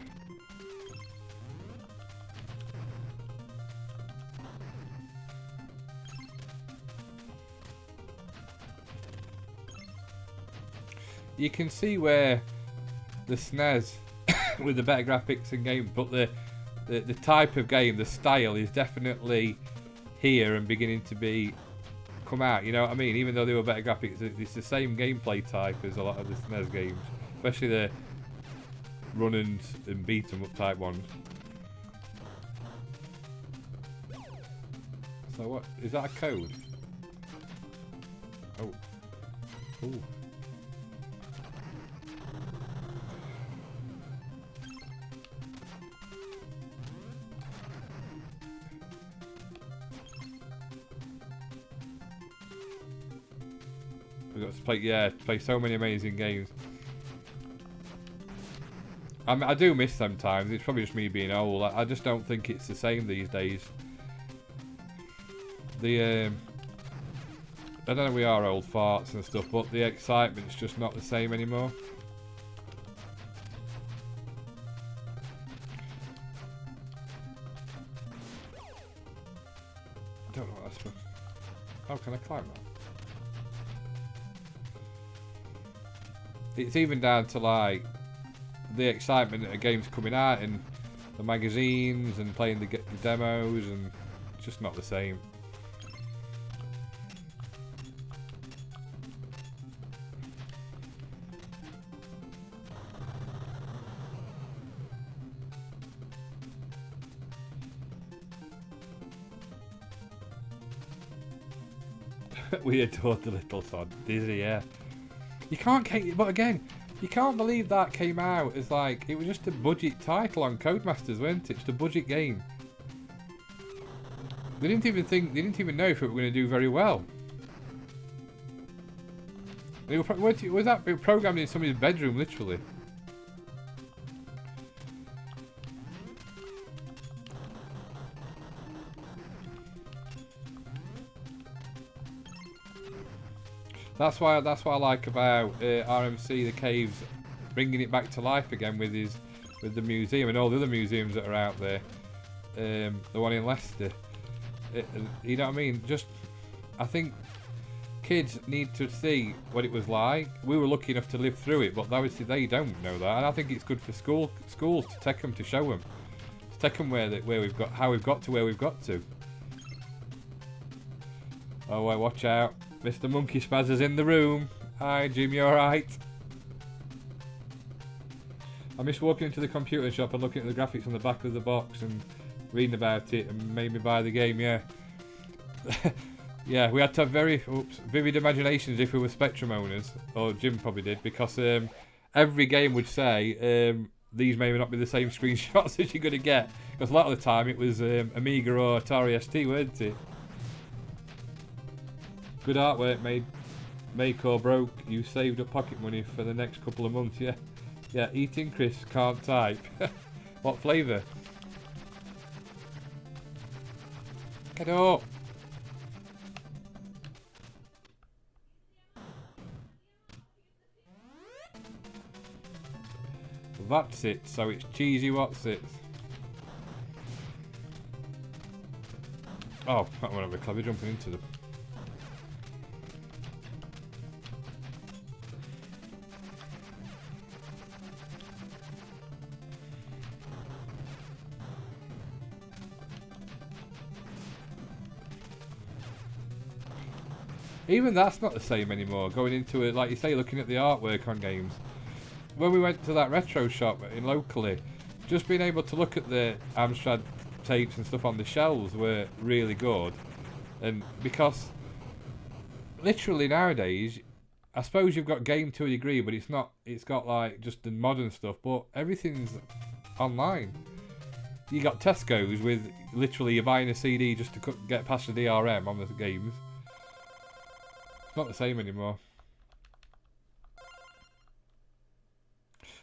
B: You can see where the SNES with the better graphics and game, but the type of game, the style is definitely here and beginning to come out. You know what I mean? Even though they were better graphics, it's the same gameplay type as a lot of the SNES games, especially the run and beat 'em up type ones. So what is that, a code? Oh. Ooh. got to play so many amazing games. I do miss them times. It's probably just me being old. I just don't think it's the same these days. I don't know, we are old farts and stuff, but the excitement's just not the same anymore. I don't know what that's for. How can I climb that? It's even down to like the excitement that a game's coming out and the magazines and playing the demos, and it's just not the same. We adored the little sod. Dizzy, yeah. You can't, but again, you can't believe that came out as like, it was just a budget title on Codemasters, weren't it? Just a budget game. They didn't even know if it were going to do very well. They were, was that programmed in somebody's bedroom, literally? That's why I like about RMC the Caves, bringing it back to life again with the museum and all the other museums that are out there. The one in Leicester, you know what I mean? Just, I think kids need to see what it was like. We were lucky enough to live through it, but obviously they don't know that, and I think it's good for schools to take them, to show them, to take them where we've got, how we've got to where we've got to. Oh, wait, watch out. Mr. Monkey Spaz is in the room. Hi, Jim, you alright? I miss walking into the computer shop and looking at the graphics on the back of the box and reading about it, and made me buy the game, yeah. Yeah, we had to have very vivid imaginations if we were Spectrum owners, or Jim probably did, because every game would say these may not be the same screenshots as you're going to get, because a lot of the time it was Amiga or Atari ST, weren't it? Good artwork, make or broke. You saved up pocket money for the next couple of months, yeah. Yeah, eating crisps, can't type. What flavour? Get up! That's it, so it's cheesy what's it? Oh, that went over clever jumping into them. Even that's not the same anymore. Going into it, like you say, looking at the artwork on games. When we went to that retro shop in locally, just being able to look at the Amstrad tapes and stuff on the shelves were really good. And because literally nowadays, I suppose you've got game to a degree, but it's not. It's got like just the modern stuff, but everything's online. You got Tesco's with literally you're buying a CD just to get past the DRM on the games. Not the same anymore.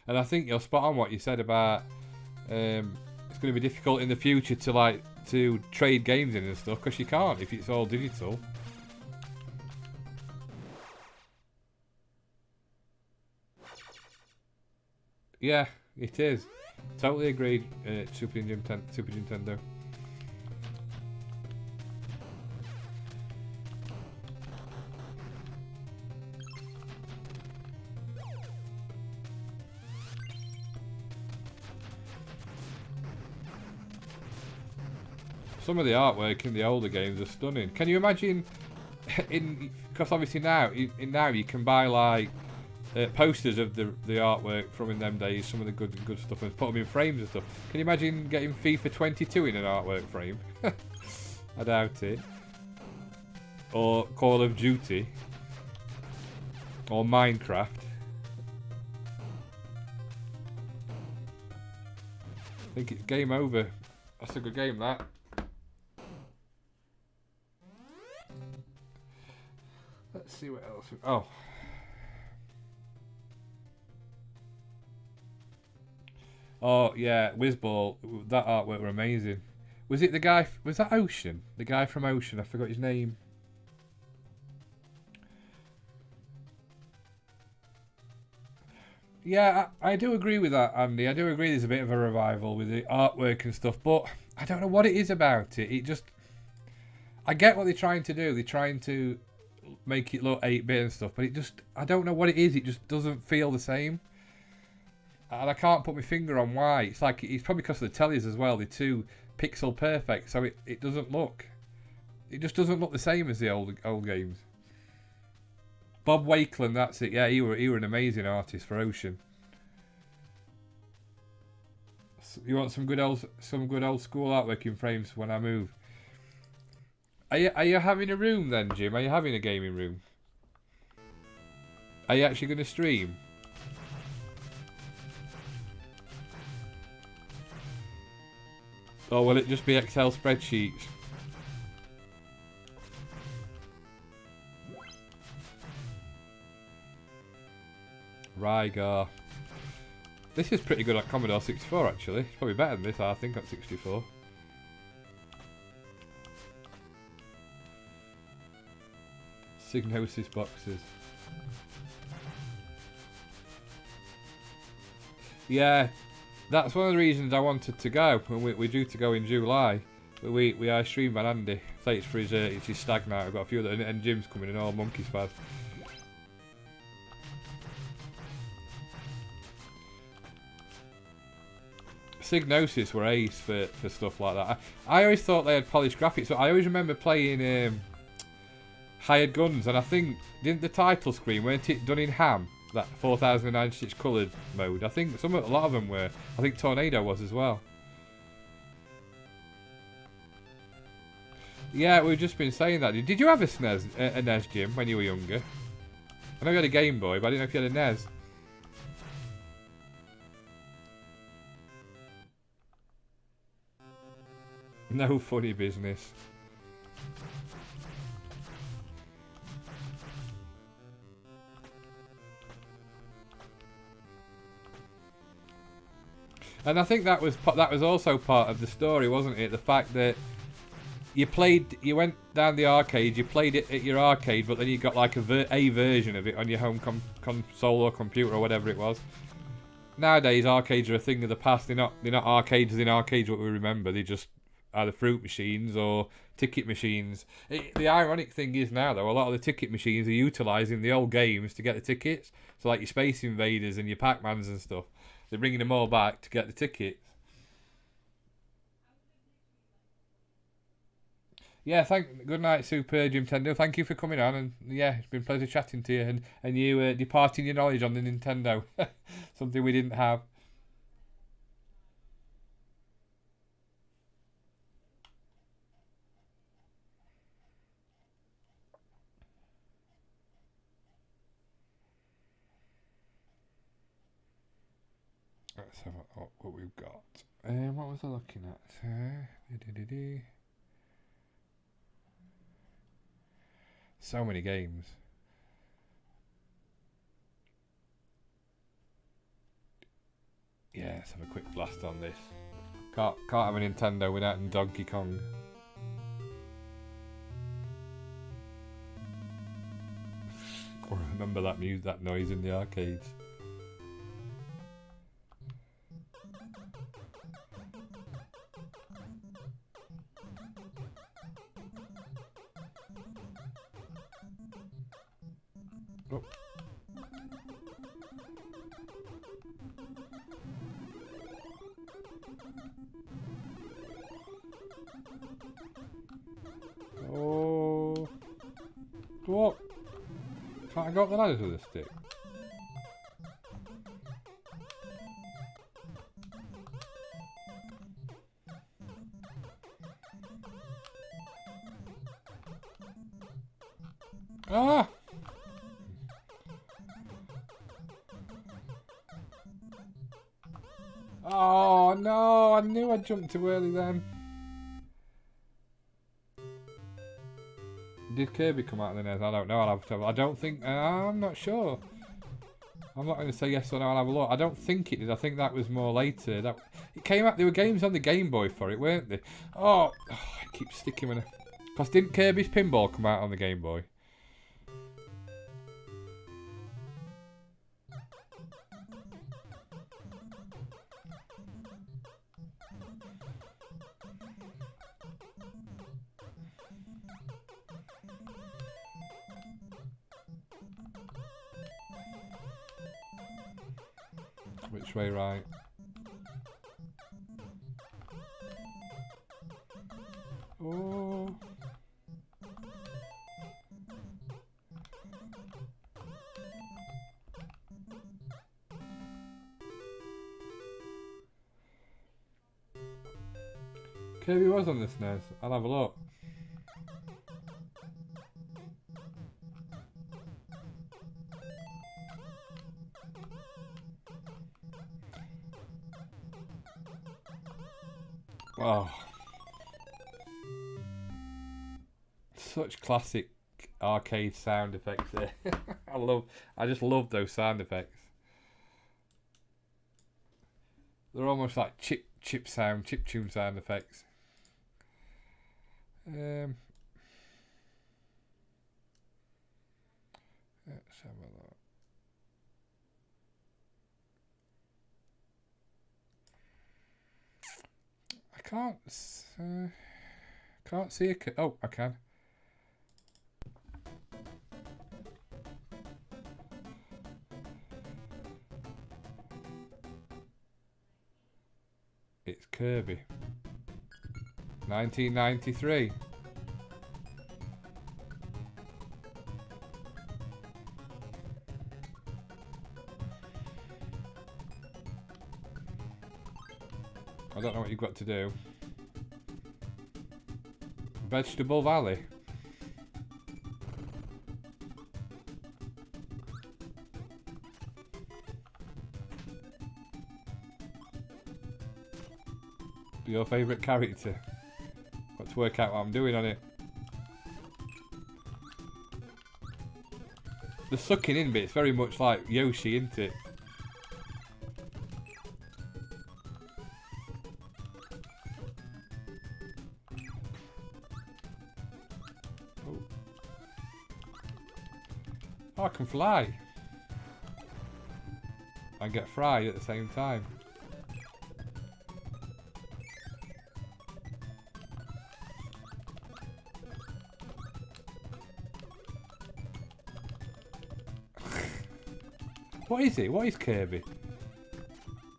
B: And I think you're spot on what you said about it's going to be difficult in the future to trade games in and stuff, because you can't if it's all digital. Yeah, it is. Totally agreed, Super Nintendo. Some of the artwork in the older games are stunning. Can you imagine? Because obviously now you can buy like posters of the artwork from in them days, some of the good stuff, and put them in frames and stuff. Can you imagine getting FIFA 22 in an artwork frame? I doubt it. Or Call of Duty. Or Minecraft. I think it's game over. That's a good game, that. Let's see what else. Oh, Oh yeah, Whizball. That artwork were amazing. Was it the guy? Was that Ocean? The guy from Ocean? I forgot his name. Yeah, I do agree with that, Andy. I do agree there's a bit of a revival with the artwork and stuff, but I don't know what it is about it. It just... I get what they're trying to do. They're trying to make it look 8-bit and stuff, but it just... I don't know what it is. It just doesn't feel the same. And I can't put my finger on why. It's like... It's probably because of the tellies as well. They're too pixel perfect, so it doesn't look... It just doesn't look the same as the old games. Bob Wakeland, that's it. Yeah, he were an amazing artist for Ocean. You want some good old school artwork in frames when I move. Are you having a room then, Jim? Are you having a gaming room? Are you actually going to stream? Or will it just be Excel spreadsheets? Rygar. This is pretty good at Commodore 64 actually. It's probably better than this, I think, at 64. Psygnosis boxes. Yeah, that's one of the reasons I wanted to go. We're due to go in July. But we are streamed by Andy. Say it's for his stag night. I've got a few other, and Jim's coming in, all monkey spaz. Psygnosis were ace for stuff like that. I always thought they had polished graphics, but I always remember playing Hired Guns, and I think, didn't the title screen, weren't it done in ham? That 4096 coloured mode. I think a lot of them were. I think Tornado was as well. Yeah, we've just been saying that. Did you have a NES, Jim, when you were younger? I know you had a Game Boy, but I didn't know if you had a NES. No funny business. And I think that was also part of the story, wasn't it? The fact that you went down the arcade, you played it at your arcade, but then you got like a version of it on your home console or computer or whatever it was. Nowadays, arcades are a thing of the past. They're not arcades in arcades what we remember. They just either fruit machines or ticket machines. The ironic thing is now, though, a lot of the ticket machines are utilising the old games to get the tickets. So like your Space Invaders and your Pac-Mans and stuff. They're bringing them all back to get the tickets. Yeah, good night, Super Jim Tendo. Thank you for coming on, and yeah, it's been a pleasure chatting to you and you departing your knowledge on the Nintendo. Something we didn't have. Let's have a look what we've got. What was I looking at? So many games. Yeah, let's have a quick blast on this. Can't have a Nintendo without Donkey Kong. I remember that noise in the arcades. Oh. Oh. What? Can't I go up the ladders with a stick? Ah! Oh no, I knew I jumped too early then. Did Kirby come out of the NES? I don't know. I don't think. I'm not sure. I'm not going to say yes or no. I'll have a look. I don't think it did. I think that was more later. It came out. There were games on the Game Boy for it, weren't there? Oh, I keep sticking with it. Because didn't Kirby's Pinball come out on the Game Boy? Which way right? Oh. Kirby was on the SNES. I'll have a look. Oh. Such classic arcade sound effects there. I just love those sound effects. They're almost like chip tune sound effects. Let's have a look. I can't see a. Oh, I can. It's Kirby. 1993. I don't know what you've got to do. Vegetable Valley. Your favourite character. Got to work out what I'm doing on it. The sucking in bit's very much like Yoshi, isn't it? Oh, I can fly. And get fried at the same time. What is it? What is Kirby?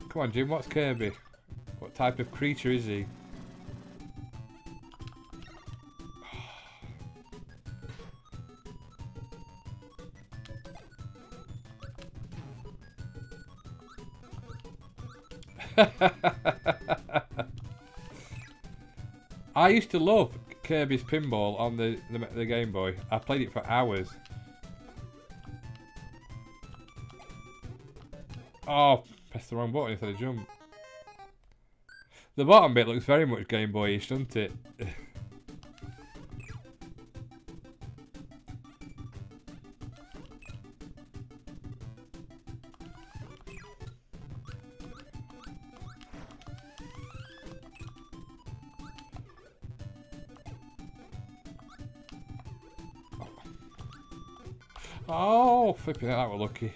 B: Come on, Jim, what's Kirby? What type of creature is he? I used to love Kirby's Pinball on the Game Boy. I played it for hours. Oh, pressed the wrong button instead of jump. The bottom bit looks very much Game Boy-ish, doesn't it? Oh, flipping it, that was lucky.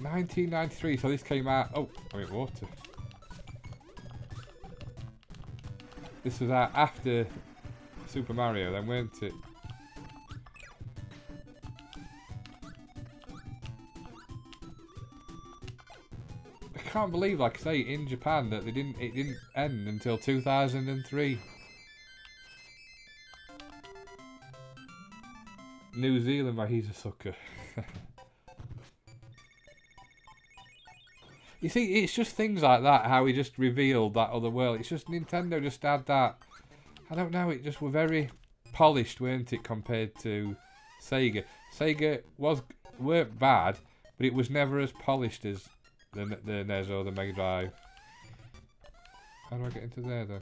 B: $1993, so this came out. Oh, I mean water. This was out after Super Mario, then, weren't it? I can't believe, like I say, in Japan that it didn't end until 2003. New Zealand, where he's a sucker. You see, it's just things like that, how he just revealed that other world. It's just Nintendo just had that. I don't know, it just were very polished, weren't it, compared to Sega. Sega weren't bad, but it was never as polished as the NES or the Mega Drive. How do I get into there then?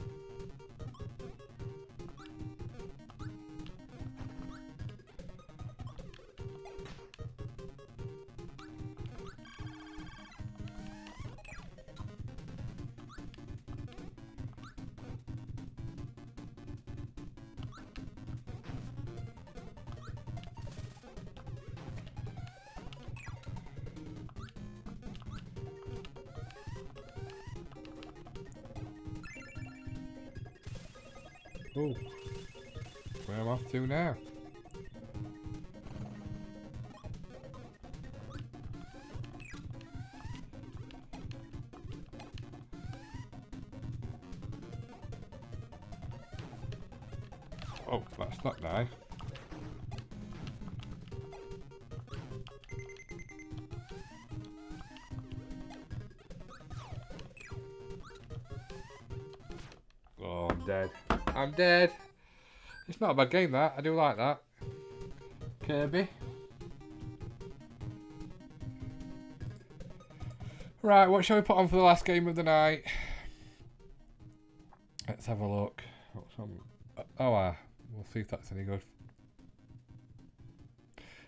B: Oh, where am I off to now? Oh, that's not nice. Oh, I'm dead. I'm dead. It's not a bad game, that. I do like that. Kirby. Right, what shall we put on for the last game of the night? Let's have a look. What's on? We'll see if that's any good.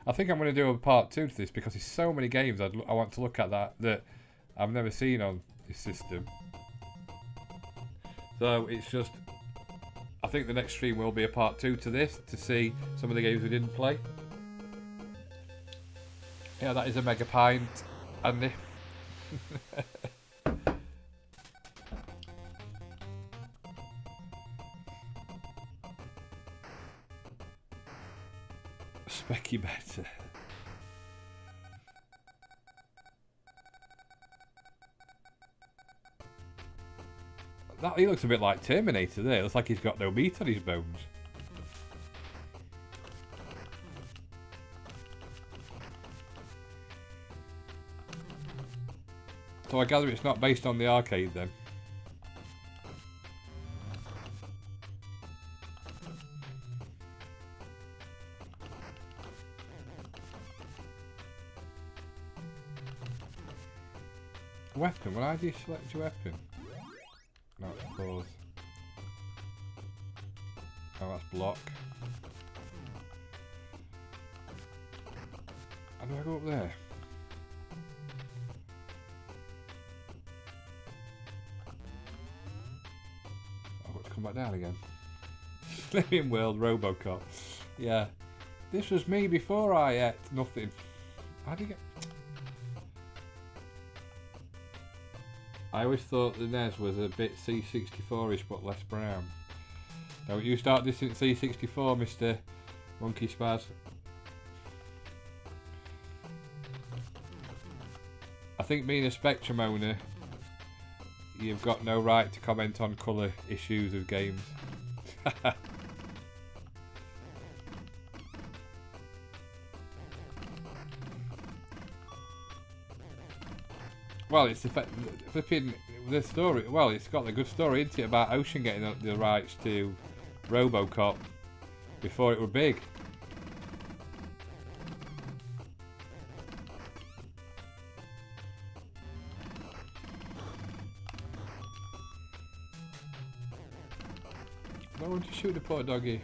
B: I think I'm going to do a part 2 to this because there's so many games I want to look at that I've never seen on this system. So it's just, I think the next stream will be a part 2 to this, to see some of the games we didn't play. Yeah, that is a mega pint, Andy. Specky better. He looks a bit like Terminator there. It looks like he's got no meat on his bones. So I gather it's not based on the arcade then. Weapon, well, how do you select your weapon? No, it's pause. Oh, that's block. How do I go up there? I've got to come back down again. Living World Robocop. Yeah. This was me before I ate nothing. How do you get... I always thought the NES was a bit C64ish but less brown. Don't you start this in C64, Mr. Monkey Spaz. I think being a Spectrum owner, you've got no right to comment on colour issues of games. Well, it's flipping the story. Well, it's got a good story, isn't it, about Ocean getting the rights to RoboCop before it were big. I want to shoot the poor doggy.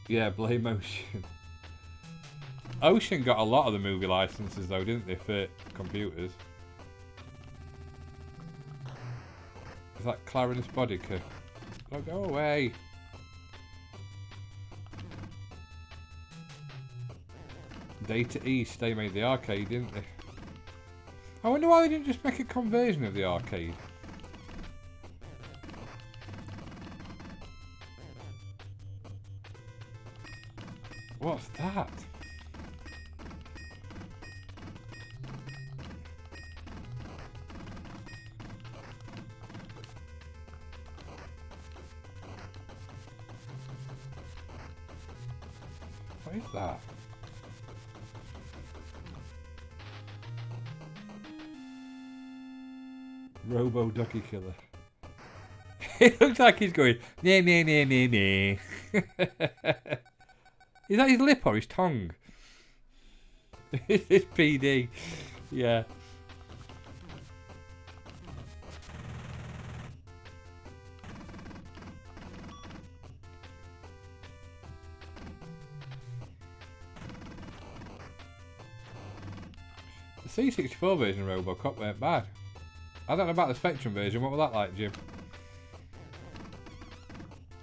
B: Yeah, blame Ocean. Ocean got a lot of the movie licenses though, didn't they, for computers? Is that Clarence Bodica? Oh, go away! Data East, they made the arcade, didn't they? I wonder why they didn't just make a conversion of the arcade. What's that? What is that? Robo Ducky Killer. It looks like he's going, nah, nah, nah, nah, nah. Is that his lip or his tongue? It's PD. Yeah. The C64 version of Robocop weren't bad. I don't know about the Spectrum version. What was that like, Jim?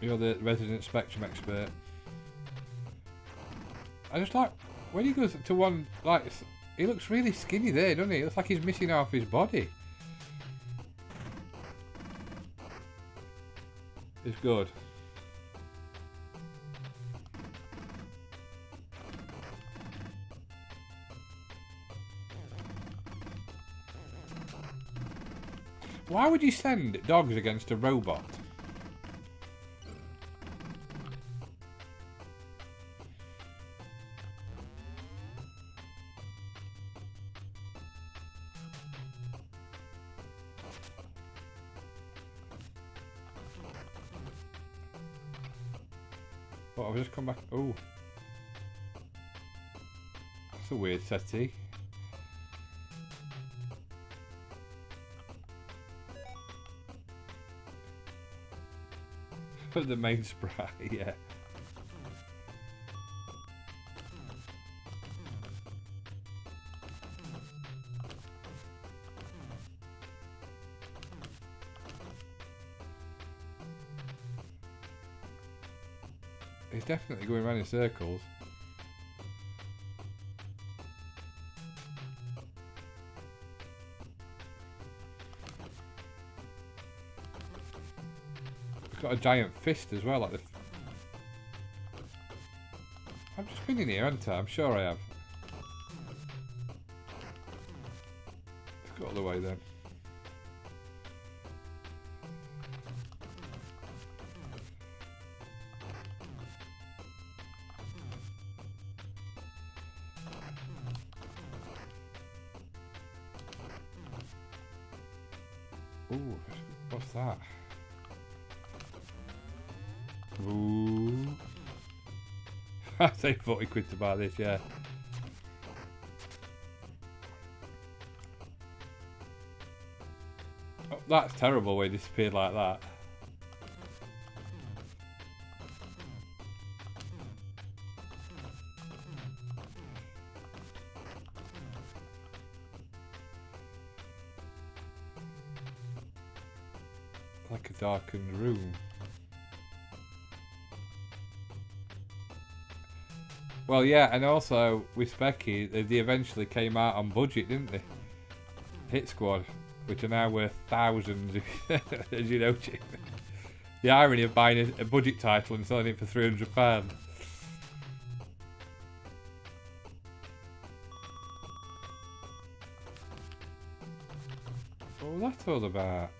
B: You're the resident Spectrum expert. I just like when he goes to one, like, he looks really skinny there, doesn't he? It looks like he's missing half his body. It's good. Why would you send dogs against a robot? Oh, I've just come back. Oh. That's a weird settee. For the main sprite, yeah. He's definitely going around in circles. He's got a giant fist as well, like the. I've just been in here, haven't I? I'm sure I have. Let's go all the way then. Ooh, what's that? Ooh. I'd say 40 quid to buy this, yeah. Oh, that's terrible when he disappeared like that. Like a darkened room. Well, yeah, and also with Specky, they eventually came out on budget, didn't they? Hit Squad, which are now worth thousands, as you know, Jim. The irony of buying a budget title and selling it for £300. What was that all about?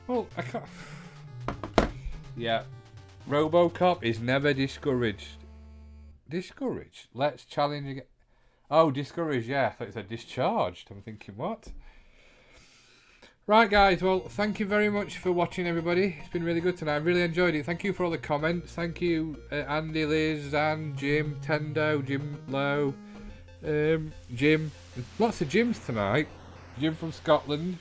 B: Well, I can't. Yeah. Robocop is never discouraged. Discouraged? Let's challenge again. Oh, discouraged, yeah. I thought it said discharged. I'm thinking, what? Right, guys. Well, thank you very much for watching, everybody. It's been really good tonight. I really enjoyed it. Thank you for all the comments. Thank you, Andy, Liz, Anne, Jim, Tendo, Jim Lowe, Jim. Lots of Jims tonight. Jim from Scotland.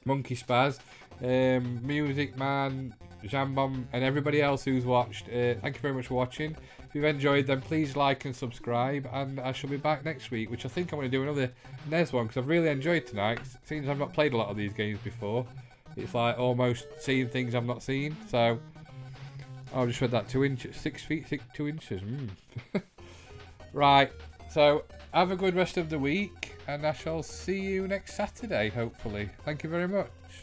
B: Monkey Spaz, Music Man, Jambom, and everybody else who's watched. Thank you very much for watching. If you've enjoyed them, please like and subscribe, and I shall be back next week, which I think I'm going to do another NES one, because I've really enjoyed tonight. It seems I've not played a lot of these games before. It's like almost seeing things I've not seen, so I'll just read that 2 inches, 6 feet, 2 inches. Right, so have a good rest of the week, and I shall see you next Saturday, hopefully. Thank you very much.